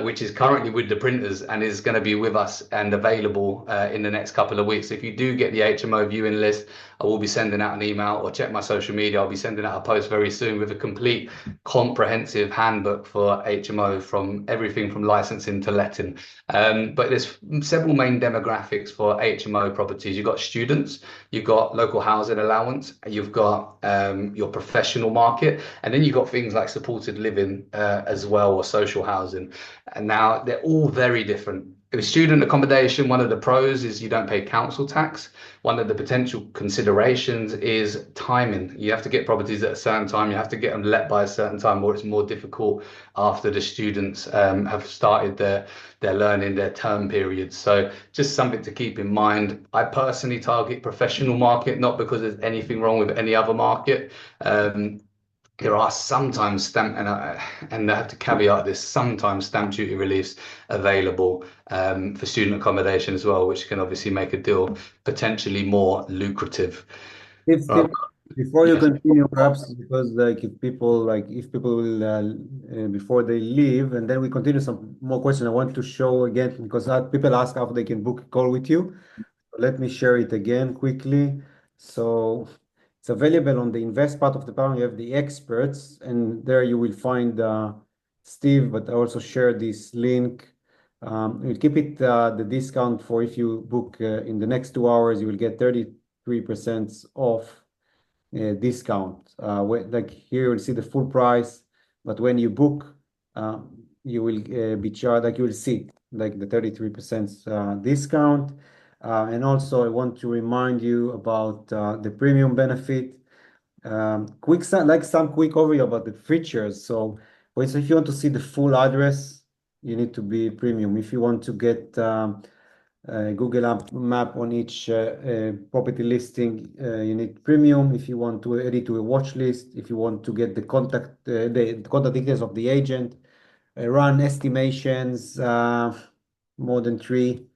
which is currently with the printers and is going to be with us and available in the next couple of weeks. If you do get the HMO viewing list, I will be sending out an email or check my social media. I'll be sending out a post very soon with a complete comprehensive handbook for HMO from everything from licensing to letting. But there's several main demographics for HMO properties. You've got students, you've got local housing allowance, you've got your professional market, and then you've got things like supported living as well, or social housing. And now they're all very different. With student accommodation, one of the pros is you don't pay council tax. One of the potential considerations is timing. You have to get properties at a certain time. You have to get them let by a certain time, or it's more difficult after the students have started their learning, their term periods. So just something to keep in mind. I personally target professional market, not because there's anything wrong with any other market. There are sometimes and I have to caveat this, sometimes stamp duty reliefs available for student accommodation as well, which can obviously make a deal potentially more lucrative. If Right. Steve, before you Yes. continue, perhaps because if people will before they leave, and then we continue some more questions. I want to show again because people ask how they can book a call with you. Let me share it again quickly. So it's available on the invest part of the panel. You have the experts, and there you will find Steve, but I also share this link. We'll keep it the discount for if you book in the next 2 hours, you will get 33% off discount. Like here, you'll see the full price, but when you book, you will be charged, like you will see like the 33% discount. And also, I want to remind you about the premium benefit. Some quick overview about the features. So if you want to see the full address, you need to be premium. If you want to get Google map on each property listing, you need premium. If you want to add it to a watch list, if you want to get the contact details of the agent, run estimations, more than 3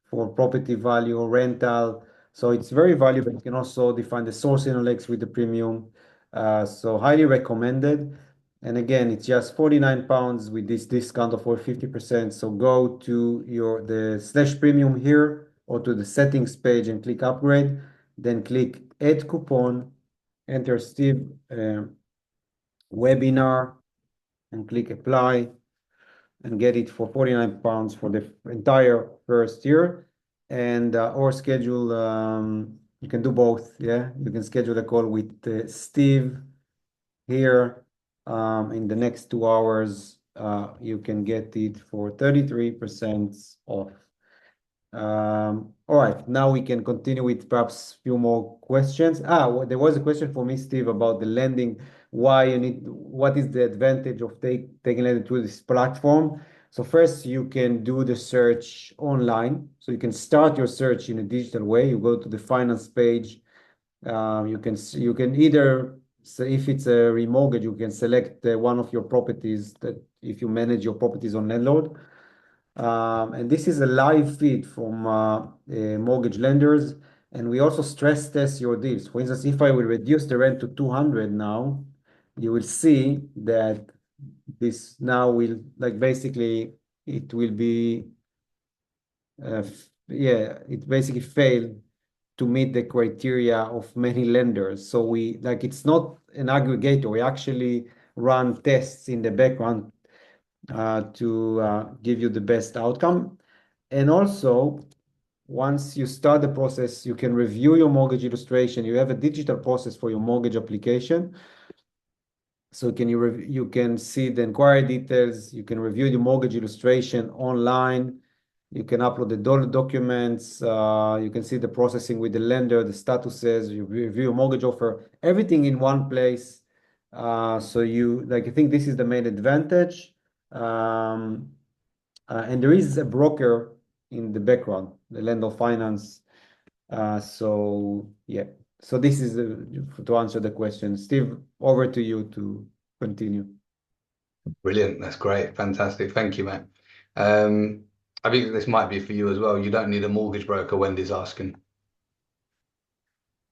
for property value or rental. So it's very valuable. You can also define the source index with the premium. So highly recommended. And again, it's just 49 pounds with this discount of over 50%. So go to the slash premium here or to the settings page and click upgrade. Then click add coupon, enter Steve webinar and click apply and get it for 49 pounds for the entire first year. And or schedule, you can do both. Yeah, you can schedule a call with Steve here in the next 2 hours. You can get it for 33% off. All right, now we can continue with perhaps a few more questions. Well, there was a question for me, Steve, about the lending. What is the advantage of taking lending through this platform? So first, you can do the search online. So you can start your search in a digital way. You go to the finance page. You can either, so if it's a remortgage, you can select one of your properties that if you manage your properties on landlord. And this is a live feed from mortgage lenders. And we also stress test your deals. For instance, if I will reduce the rent to 200 now, you will see that this now will, like, basically it will be, yeah, it basically failed to meet the criteria of many lenders. So it's not an aggregator. We actually run tests in the background to give you the best outcome. And also, once you start the process, you can review your mortgage illustration. You have a digital process for your mortgage application. So you can see the inquiry details. You can review the mortgage illustration online. You can upload the documents. You can see the processing with the lender, the statuses. You review your mortgage offer, everything in one place. So I think this is the main advantage. And there is a broker in the background, the lender finance. So yeah, so this is to answer the question. Steve, over to you to continue. Brilliant. That's great. Fantastic. Thank you, mate. I think this might be for you as well. You don't need a mortgage broker, Wendy's asking.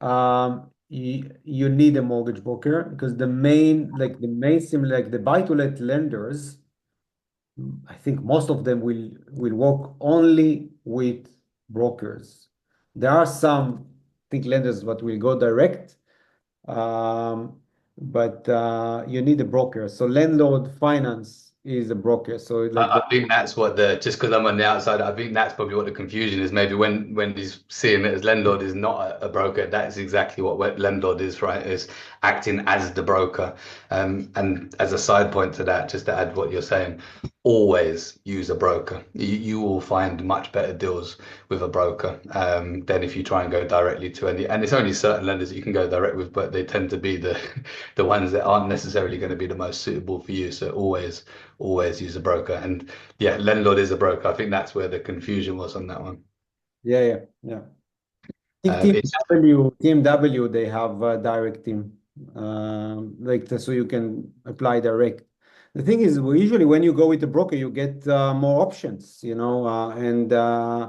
You need a mortgage broker because the main similar, like the buy-to-let lenders, I think most of them will work only with brokers. There are some, I think, lenders that will go direct, but you need a broker. So landlord finance is a broker. So I think that's what just because I'm on the outside, I think that's probably what the confusion is. Maybe when he's seeing it as landlord is not a broker, that's exactly what landlord is, right? Is acting as the broker. And as a side point to that, just to add what you're saying, always use a broker. You will find much better deals with a broker than if you try and go directly to any. And it's only certain lenders that you can go direct with, but they tend to be the ones that aren't necessarily going to be the most suitable for you. So always use a broker. And yeah, landlord is a broker. I think that's where the confusion was on that one. yeah. I think It's TMW, they have a direct team, so you can apply direct. The thing is, usually when you go with a broker, you get more options, and I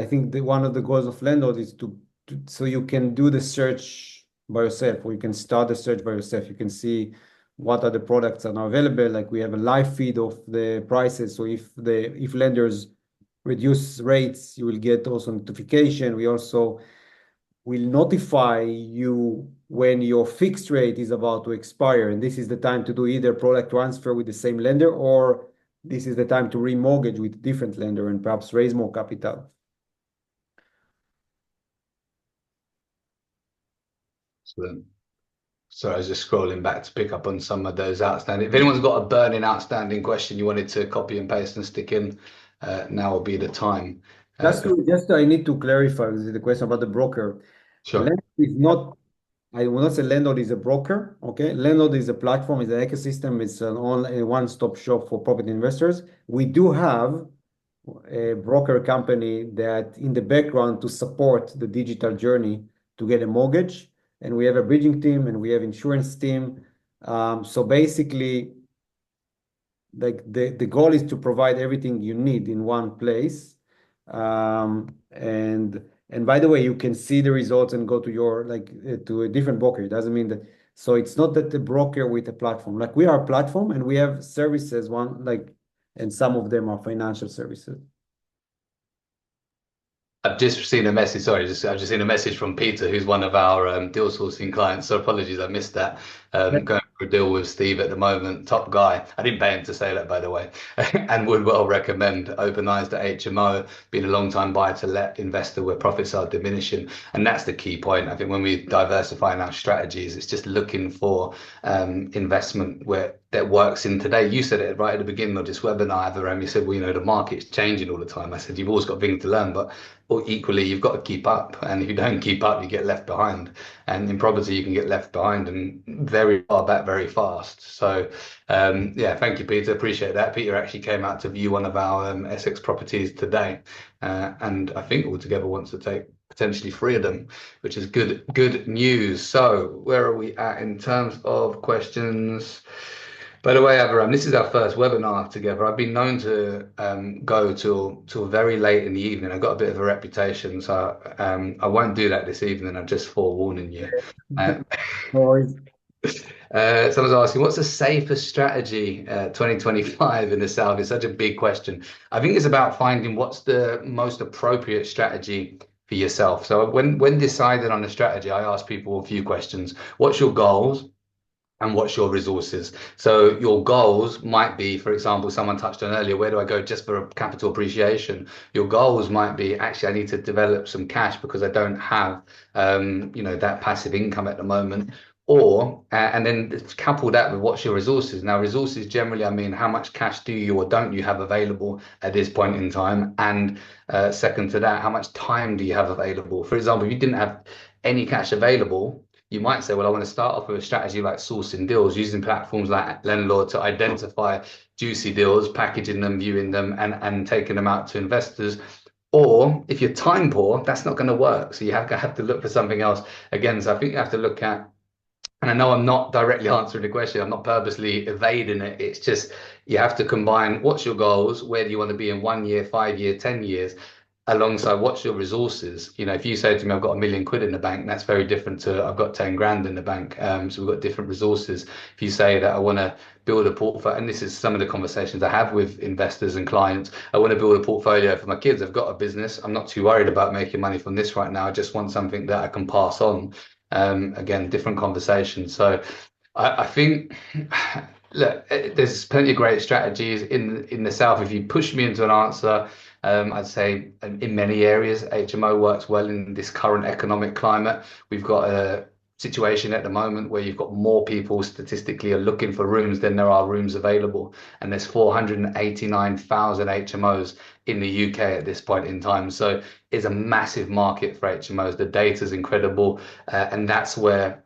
think one of the goals of landlord is so you can do the search by yourself, or you can start the search by yourself. You can see what are the products that are available. Like we have a live feed of the prices. So if lenders reduce rates, you will get also notification. We also will notify you when your fixed rate is about to expire. And this is the time to do either product transfer with the same lender, or this is the time to remortgage with a different lender and perhaps raise more capital. excellent. So I was just scrolling back to pick up on some of those outstanding. If anyone's got a burning outstanding question you wanted to copy and paste and stick in, now will be the time. I need to clarify the question about the broker. Sure. Landlord is not, I will not say landlord is a broker. Okay, landlord is a platform, is an ecosystem, it's an one-stop shop for property investors. We do have a broker company that in the background to support the digital journey to get a mortgage, and we have a bridging team and we have insurance team. So basically, like the goal is to provide everything you need in one place. And by the way, you can see the results and go to your to a different broker. It doesn't mean that. So it's not that the broker with a platform. Like we are a platform and we have services, and some of them are financial services. I've just seen a message. Sorry, I've just seen a message from Peter, who's one of our deal sourcing clients. So apologies, I missed that. Going for a deal with Steve at the moment, top guy. I didn't pay him to say that, by the way, and would well recommend open eyes to HMO. Been a long time buy to let investor where profits are diminishing, and that's the key point. I think when we diversify in our strategies, it's just looking for investment where that works in today. You said it right at the beginning of this webinar, Aviram. You said, well, the market's changing all the time. I said, you've always got things to learn, but equally, you've got to keep up. And if you don't keep up, you get left behind. And in property, you can get left behind and very far back very fast. So, yeah, thank you, Peter. Appreciate that. Peter actually came out to view one of our Essex properties today. And I think altogether wants to take potentially three of them, which is good news. So where are we at in terms of questions? By the way, Abraham, this is our first webinar together. I've been known to go till very late in the evening. I've got a bit of a reputation, so I won't do that this evening. I'm just forewarning you. Uh, Or Someone's asking, what's the safest strategy 2025 in the South? It's such a big question. I think it's about finding what's the most appropriate strategy for yourself. So when deciding on a strategy, I ask people a few questions. What's your goals? And what's your resources? So your goals might be, for example, someone touched on earlier, where do I go just for capital appreciation? Your goals might be, actually, I need to develop some cash because I don't have, that passive income at the moment. Or, and then couple that with what's your resources. Now, resources generally, I mean, how much cash do you or don't you have available at this point in time? And second to that, how much time do you have available? For example, if you didn't have any cash available, you might say, well, I want to start off with a strategy like sourcing deals, using platforms like Landlord to identify juicy deals, packaging them, viewing them, and taking them out to investors. Or if you're time poor, that's not going to work. So you have to look for something else. Again, so I think you have to look at, and I know I'm not directly answering the question, I'm not purposely evading it. It's just you have to combine what's your goals, where do you want to be in 1 year, 5 year, 10 years, alongside what's your resources. If you say to me, I've got £1 million in the bank, that's very different to I've got 10 grand in the bank. So we've got different resources. If you say that I want to build a portfolio, and this is some of the conversations I have with investors and clients, I want to build a portfolio for my kids. I've got a business. I'm not too worried about making money from this right now. I just want something that I can pass on. Again, different conversations. So I think look, there's plenty of great strategies in the South. If you push me into an answer, I'd say in many areas, HMO works well in this current economic climate. We've got a situation at the moment where you've got more people statistically are looking for rooms than there are rooms available. And there's 489,000 HMOs in the UK at this point in time. So it's a massive market for HMOs. The data is incredible. And that's where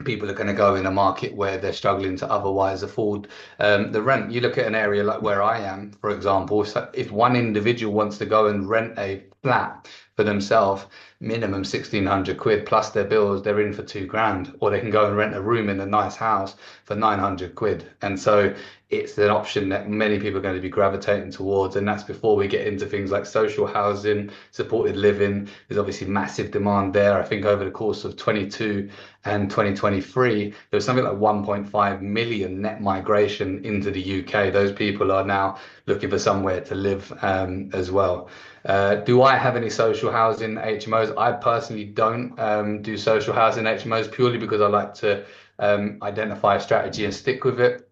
people are going to go in a market where they're struggling to otherwise afford the rent. You look at an area like where I am, for example, so if one individual wants to go and rent a flat for themselves, minimum 1,600 quid plus their bills, they're in for 2 grand. Or they can go and rent a room in a nice house for 900 quid. And so it's an option that many people are going to be gravitating towards. And that's before we get into things like social housing, supported living. There's obviously massive demand there. I think over the course of 22 and 2023, there was something like 1.5 million net migration into the UK. Those people are now looking for somewhere to live as well. Do I have any social housing HMOs? I personally don't do social housing HMOs purely because I like to identify a strategy and stick with it.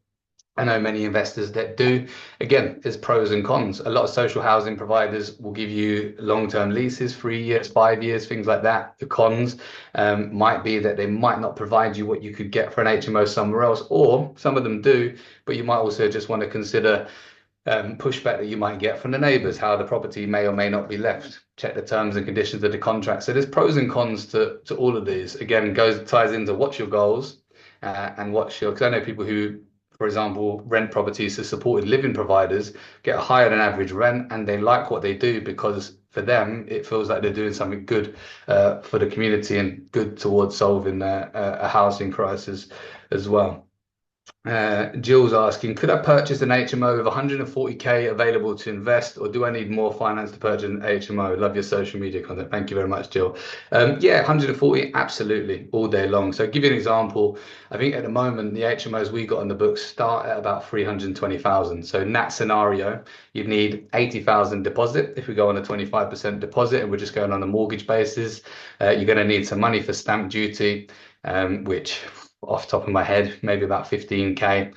I know many investors that do. Again, there's pros and cons. A lot of social housing providers will give you long-term leases, 3 years, 5 years, things like that. The cons might be that they might not provide you what you could get for an HMO somewhere else, or some of them do, but you might also just want to consider pushback that you might get from the neighbours, how the property may or may not be left. Check the terms and conditions of the contract. So there's pros and cons to all of these. Again, ties into what's your goals and what's your, because I know people who, for example, rent properties to supported living providers, get a higher than average rent, and they like what they do because for them it feels like they're doing something good for the community and good towards solving a housing crisis as well. Jill's asking, could I purchase an HMO with 140k available to invest, or do I need more finance to purchase an HMO? Love your social media content. Thank you very much, Jill. Yeah, 140, absolutely, all day long. So, give you an example. I think at the moment, the HMOs we got on the books start at about 320,000. So, in that scenario, you'd need 80,000 deposit. If we go on a 25% deposit and we're just going on a mortgage basis, you're going to need some money for stamp duty, which off the top of my head, maybe about 15k,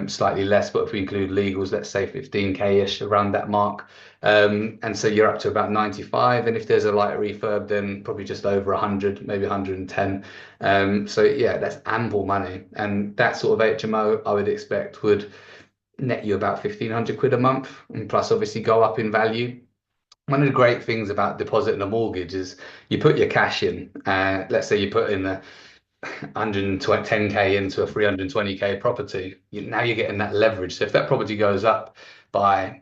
slightly less, but if we include legals, let's say 15k-ish around that mark. And so you're up to about 95. And if there's a light refurb, then probably just over 100, maybe 110. So yeah, that's ample money. And that sort of HMO, I would expect would net you about 1,500 quid a month, and plus obviously go up in value. One of the great things about depositing a mortgage is you put your cash in. Let's say you put in the 110k into a 320k property, now you're getting that leverage. So if that property goes up by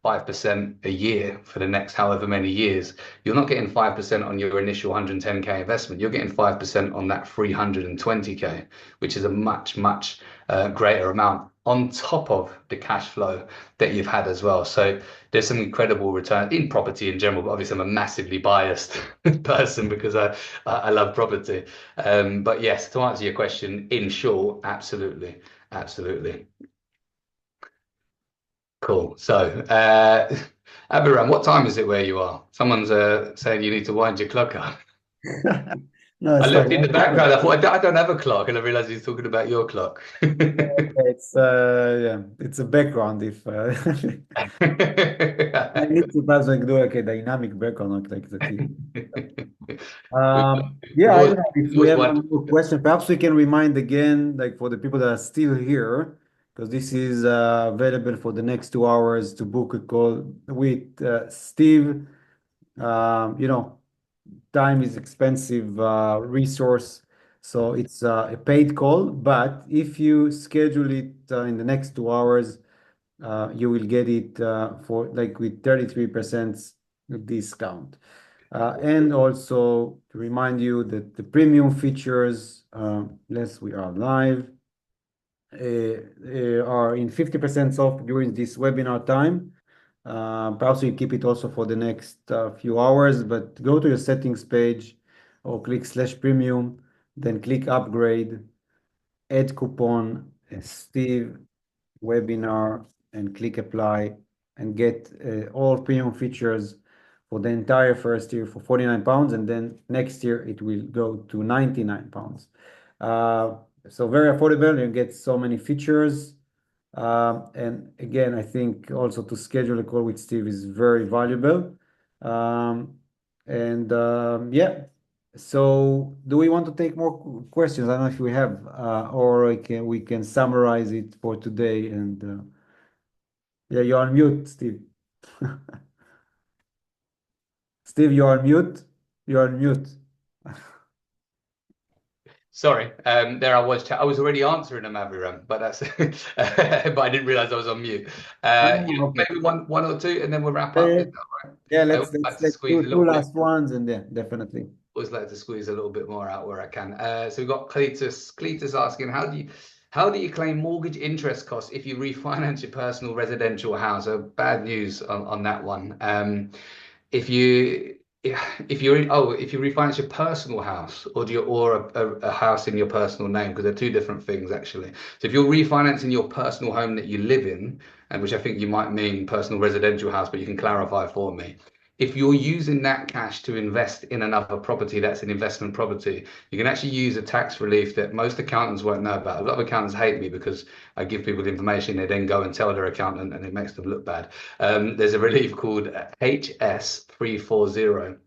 5% a year for the next however many years, you're not getting 5% on your initial 110k investment. You're getting 5% on that 320k, which is a much, much greater amount on top of the cash flow that you've had as well. So there's some incredible return in property in general, but obviously I'm a massively biased person because I love property. But yes, to answer your question, in short, absolutely, absolutely. Cool. So, Abiram, what time is it where you are? Someone's saying you need to wind your clock up. No, I it's fine. looked in the background. I thought I don't have a clock, and I realized he's talking about your clock. It's yeah, it's a background. If I need to perhaps like do like a dynamic background, like the TV. We've, we've Yeah, I always, don't know if we've we always have wondered. one more question. Perhaps we can remind again, like for the people that are still here, because this is available for the next 2 hours to book a call with Steve. You know, time is expensive resource, so it's a paid call. But if you schedule it in the next 2 hours, you will get it for like with 33% discount. And also to remind you that the premium features, yes, we are live, are in 50% off during this webinar time. Perhaps we keep it also for the next few hours, but go to your settings page or click slash premium, then click upgrade, add coupon, Steve webinar, and click apply and get all premium features for the entire first year for 49 pounds. And then next year it will go to 99 pounds. So very affordable. You get so many features. And again, I think also to schedule a call with Steve is very valuable. Yeah, so do we want to take more questions? I don't know if we have, or we can summarize it for today. And yeah, you're on mute, Steve. Steve, you're on mute. You're on mute. Sorry, there I was. I was already answering them, Abiram, but that's. But I didn't realize I was on mute. Yeah, Oh, okay. maybe one or two, and then we'll wrap Yeah, up. yeah, Is that all right? yeah, I let's always like let's to let's squeeze do a two little bit. last ones, and yeah, definitely. Always like to squeeze a little bit more out where I can. So we've got Cletus. Cletus asking, how do you claim mortgage interest costs if you refinance your personal residential house? So bad news on that one. If you if you refinance your personal house or a house in your personal name, because they're two different things actually. So if you're refinancing your personal home that you live in, and which I think you might mean personal residential house, but you can clarify for me. If you're using that cash to invest in another property that's an investment property, you can actually use a tax relief that most accountants won't know about. A lot of accountants hate me because I give people the information, they then go and tell their accountant and it makes them look bad. There's a relief called HS 340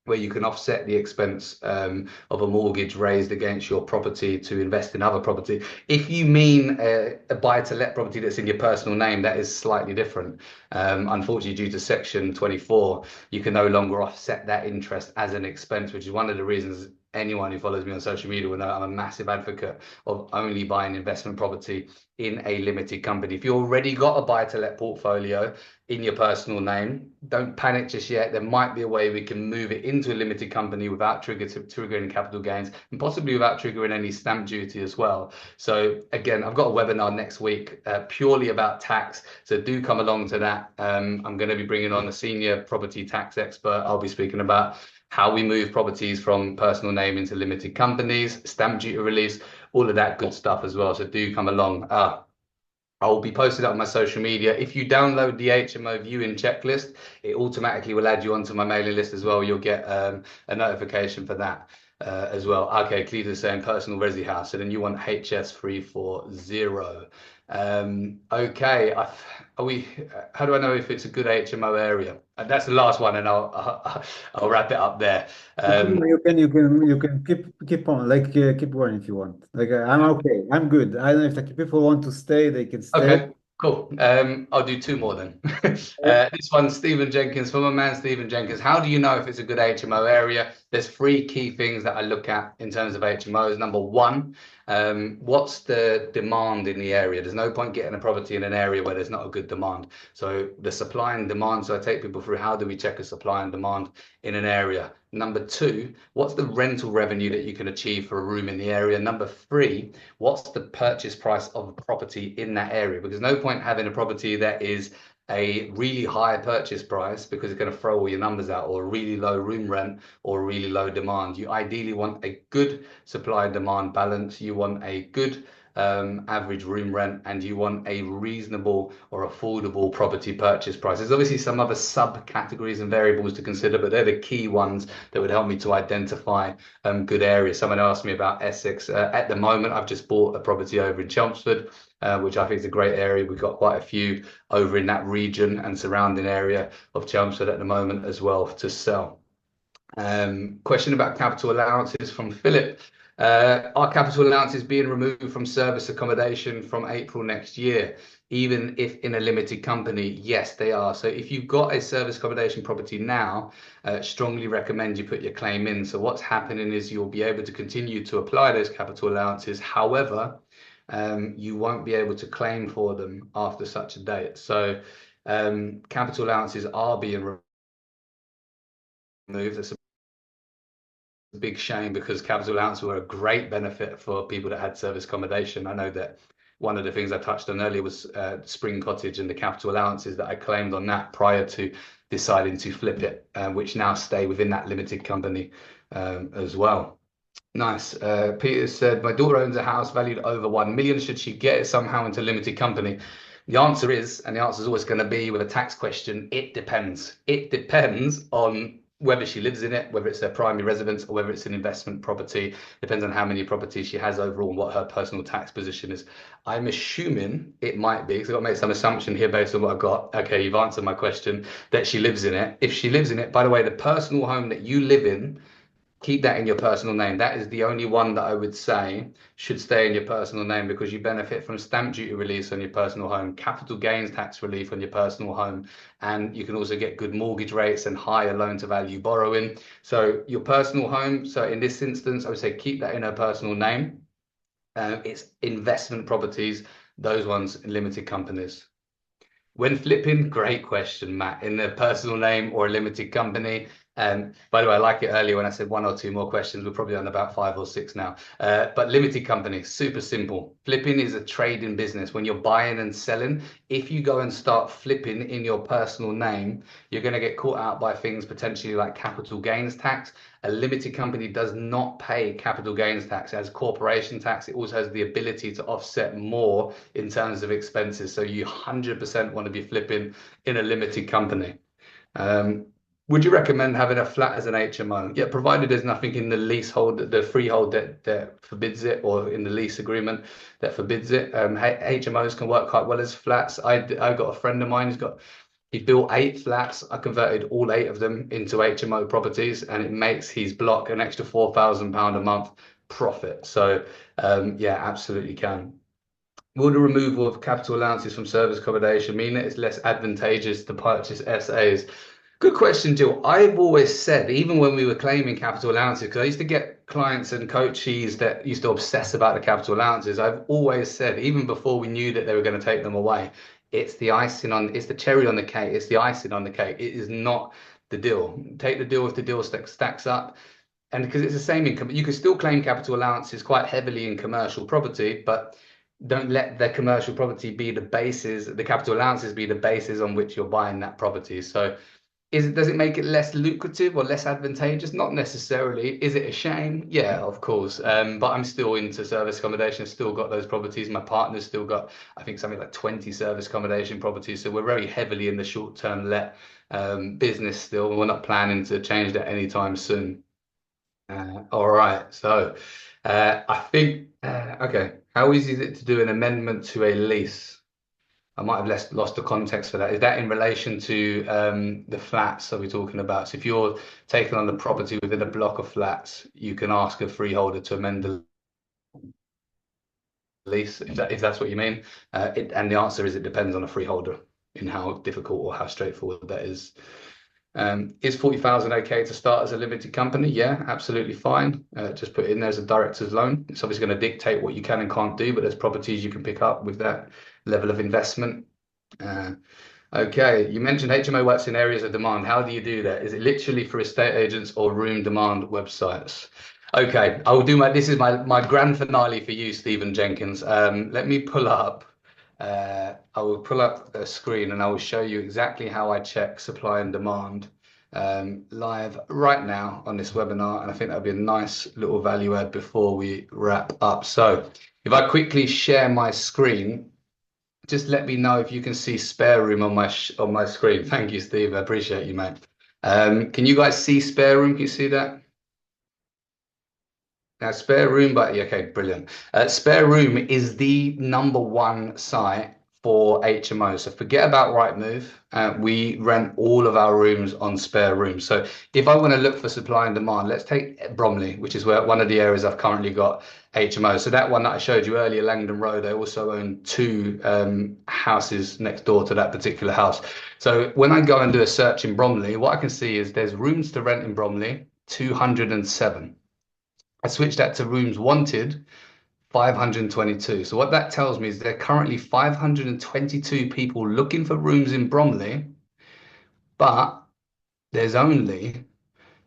where you can offset the expense of a mortgage raised against your property to invest in other property. If you mean a buy-to-let property that's in your personal name, that is slightly different. Unfortunately, due to Section 24, you can no longer offset that interest as an expense, which is one of the reasons anyone who follows me on social media will know I'm a massive advocate of only buying investment property in a limited company. If you've already got a buy-to-let portfolio in your personal name, don't panic just yet. There might be a way we can move it into a limited company without triggering capital gains and possibly without triggering any stamp duty as well. So again, I've got a webinar next week purely about tax. So do come along to that. I'm going to be bringing on a senior property tax expert. I'll be speaking about how we move properties from personal name into limited companies, stamp duty release, all of that good stuff as well. So do come along. I'll be posting up on my social media. If you download the HMO viewing checklist, it automatically will add you onto my mailing list as well. You'll get a notification for that as well. Okay, Cleveland's saying personal resi house. So then you want HS340. Okay, are we? How do I know if it's a good HMO area? And that's the last one, and I'll wrap it up there. You can keep on, like, keep going if you want. Like, I'm okay. I'm good. I don't know if like people want to stay, they can stay. Okay, cool. I'll do two more then. This one's Stephen Jenkins, from my man Stephen Jenkins. How do you know if it's a good HMO area? There's three key things that I look at in terms of HMOs. Number one, what's the demand in the area? There's no point getting a property in an area where there's not a good demand. So the supply and demand. So I take people through how do we check a supply and demand in an area. Number two, what's the rental revenue that you can achieve for a room in the area? Number three, what's the purchase price of a property in that area? Because no point having a property that is a really high purchase price because it's going to throw all your numbers out, or a really low room rent, or a really low demand. You ideally want a good supply and demand balance. You want a good average room rent, and you want a reasonable or affordable property purchase price. There's obviously some other subcategories and variables to consider, but they're the key ones that would help me to identify good areas. Someone asked me about Essex. At the moment, I've just bought a property over in Chelmsford, which I think is a great area. We've got quite a few over in that region and surrounding area of Chelmsford at the moment as well to sell. Question about capital allowances from Philip. Are capital allowances being removed from service accommodation from April next year, even if in a limited company? Yes, they are. So if you've got a service accommodation property now, strongly recommend you put your claim in. So what's happening is you'll be able to continue to apply those capital allowances. However, you won't be able to claim for them after such a date. So capital allowances are being removed. That's a big shame, because capital allowances were a great benefit for people that had service accommodation. I know that one of the things I touched on earlier was Spring Cottage and the capital allowances that I claimed on that prior to deciding to flip it, which now stay within that limited company as well. Nice. Peter said, my daughter owns a house valued over 1 million. Should she get it somehow into limited company? The answer is, and the answer is always going to be with a tax question, it depends. It depends on whether she lives in it, whether it's their primary residence, or whether it's an investment property. Depends on how many properties she has overall and what her personal tax position is. I'm assuming it might be, because I've got to make some assumption here based on what I've got. Okay, you've answered my question, that she lives in it. If she lives in it, by the way, the personal home that you live in, keep that in your personal name. That is the only one that I would say should stay in your personal name, because you benefit from stamp duty release on your personal home, capital gains tax relief on your personal home, and you can also get good mortgage rates and higher loan to value borrowing. So your personal home, so in this instance, I would say keep that in her personal name. It's investment properties, those ones in limited companies. When flipping, great question, Matt, in the personal name or a limited company. By the way, I like it earlier when I said one or two more questions. We're probably on about 5 or 6 now. But limited company, super simple. Flipping is a trading business. When you're buying and selling, if you go and start flipping in your personal name, you're going to get caught out by things potentially like capital gains tax. A limited company does not pay capital gains tax. It has corporation tax. It also has the ability to offset more in terms of expenses. So you 100% want to be flipping in a limited company. Would you recommend having a flat as an HMO? Yeah, provided there's nothing in the leasehold, the freehold that forbids it, or in the lease agreement that forbids it. HMOs can work quite well as flats. I got a friend of mine he built 8 flats. I converted all 8 of them into HMO properties, and it makes his block an extra £4,000 a month profit. So yeah, absolutely can. Will the removal of capital allowances from service accommodation mean that it's less advantageous to purchase SAs? Good question, Jill. I've always said, even when we were claiming capital allowances, because I used to get clients and coaches that used to obsess about the capital allowances, I've always said, even before we knew that they were going to take them away, it's the cherry on the cake, it's the icing on the cake. It is not the deal. Take the deal if the deal stacks up. And because it's the same income, you can still claim capital allowances quite heavily in commercial property, but don't let the commercial property be the basis, the capital allowances be the basis on which you're buying that property. So does it make it less lucrative or less advantageous? Not necessarily. Is it a shame? Yeah, of course. But I'm still into service accommodation. Still got those properties. My partner's still got, I think, something like 20 service accommodation properties. So we're very heavily in the short-term let business still. We're not planning to change that anytime soon. All right. So I think, okay, how easy is it to do an amendment to a lease? I might have lost the context for that. Is that in relation to the flats that we're talking about? So if you're taking on the property within a block of flats, you can ask a freeholder to amend the lease, if that's what you mean. And the answer is it depends on a freeholder in how difficult or how straightforward that is. Is 40,000 okay to start as a limited company? Yeah, absolutely fine. Just put it in there as a director's loan. It's obviously going to dictate what you can and can't do, but there's properties you can pick up with that level of investment. Okay, you mentioned HMO works in areas of demand. How do you do that? Is it literally for estate agents or room demand websites? Okay, I will do this is my grand finale for you, Stephen Jenkins. Let me pull up. I will pull up a screen and I will show you exactly how I check supply and demand live right now on this webinar. And I think that'll be a nice little value add before we wrap up. So if I quickly share my screen, just let me know if you can see spare room on my screen. Thank you, Steve. I appreciate you, mate. Can you guys see spare room? Can you see that? Now, spare room, but yeah, okay, brilliant. Spare room is the #1 site for HMO. So forget about Rightmove. We rent all of our rooms on spare room. So if I want to look for supply and demand, let's take Bromley, which is where one of the areas I've currently got HMO. So that one that I showed you earlier, Langdon Road, I also own two houses next door to that particular house. So when I go and do a search in Bromley, what I can see is there's rooms to rent in Bromley, 207. I switched that to rooms wanted, 522. So what that tells me is there are currently 522 people looking for rooms in Bromley, but there's only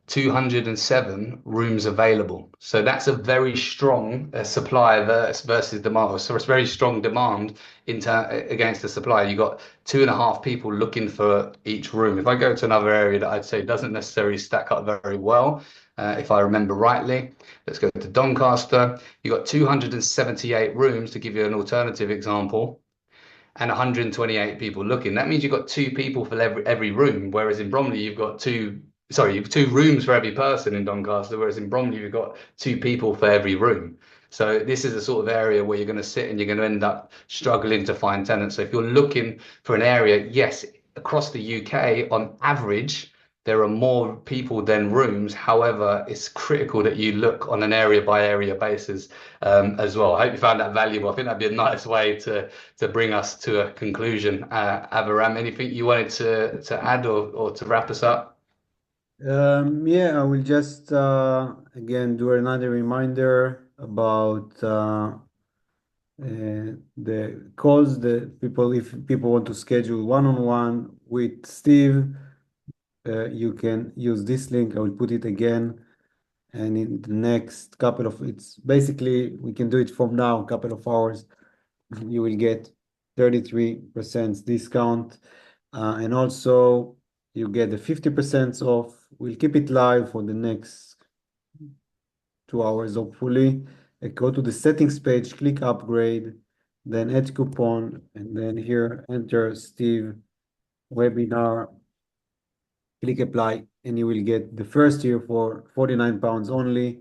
207 rooms available. So that's a very strong supply versus demand. So it's very strong demand against the supply. You got 2.5 people looking for each room. If I go to another area that I'd say doesn't necessarily stack up very well, if I remember rightly, let's go to Doncaster. You got 278 rooms to give you an alternative example, and 128 people looking. That means you've got 2 people for every room, whereas in Bromley you've got you've 2 rooms for every person in Doncaster, whereas in Bromley you've got 2 people for every room. So this is a sort of area where you're going to sit and you're going to end up struggling to find tenants. So if you're looking for an area, yes, across the UK on average, there are more people than rooms. However, it's critical that you look on an area by area basis as well. I hope you found that valuable. I think that'd be a nice way to bring us to a conclusion. Avaram, anything you wanted to add or to wrap us up? Yeah, I will just again do another reminder about the calls that people, if people want to schedule one-on-one with Steve, you can use this link. I will put it again. And in the next couple of, it's basically, we can do it from now, a couple of hours. You will get 33% discount. And also you get the 50% off. We'll keep it live for the next 2 hours, hopefully. Go to the settings page, click upgrade, then add coupon, and then here enter Steve webinar, click apply, and you will get the first year for £49 only.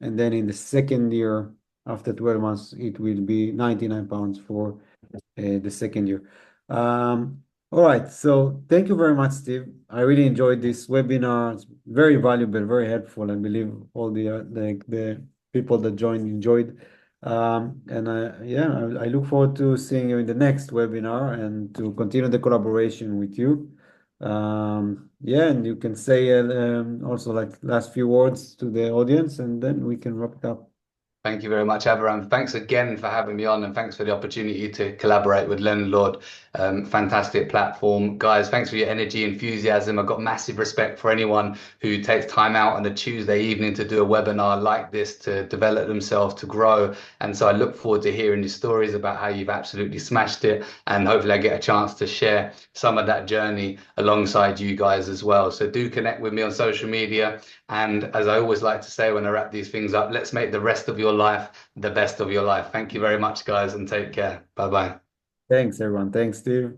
And then in the second year, after 12 months, it will be £99 for the second year. All right, so thank you very much, Steve. I really enjoyed this webinar. It's very valuable, very helpful. I believe all the people that joined enjoyed. And I look forward to seeing you in the next webinar and to continue the collaboration with you. Yeah, and you can say also like last few words to the audience, and then we can wrap it up. Thank you very much, Abraham. Thanks again for having me on, and thanks for the opportunity to collaborate with Landlord. Fantastic platform. Guys, thanks for your energy, enthusiasm. I've got massive respect for anyone who takes time out on a Tuesday evening to do a webinar like this to develop themselves, to grow. And so I look forward to hearing your stories about how you've absolutely smashed it. And hopefully I get a chance to share some of that journey alongside you guys as well. So do connect with me on social media. And as I always like to say when I wrap these things up, let's make the rest of your life the best of your life. Thank you very much, guys, and take care. Bye bye. Thanks, everyone. Thanks, Steve.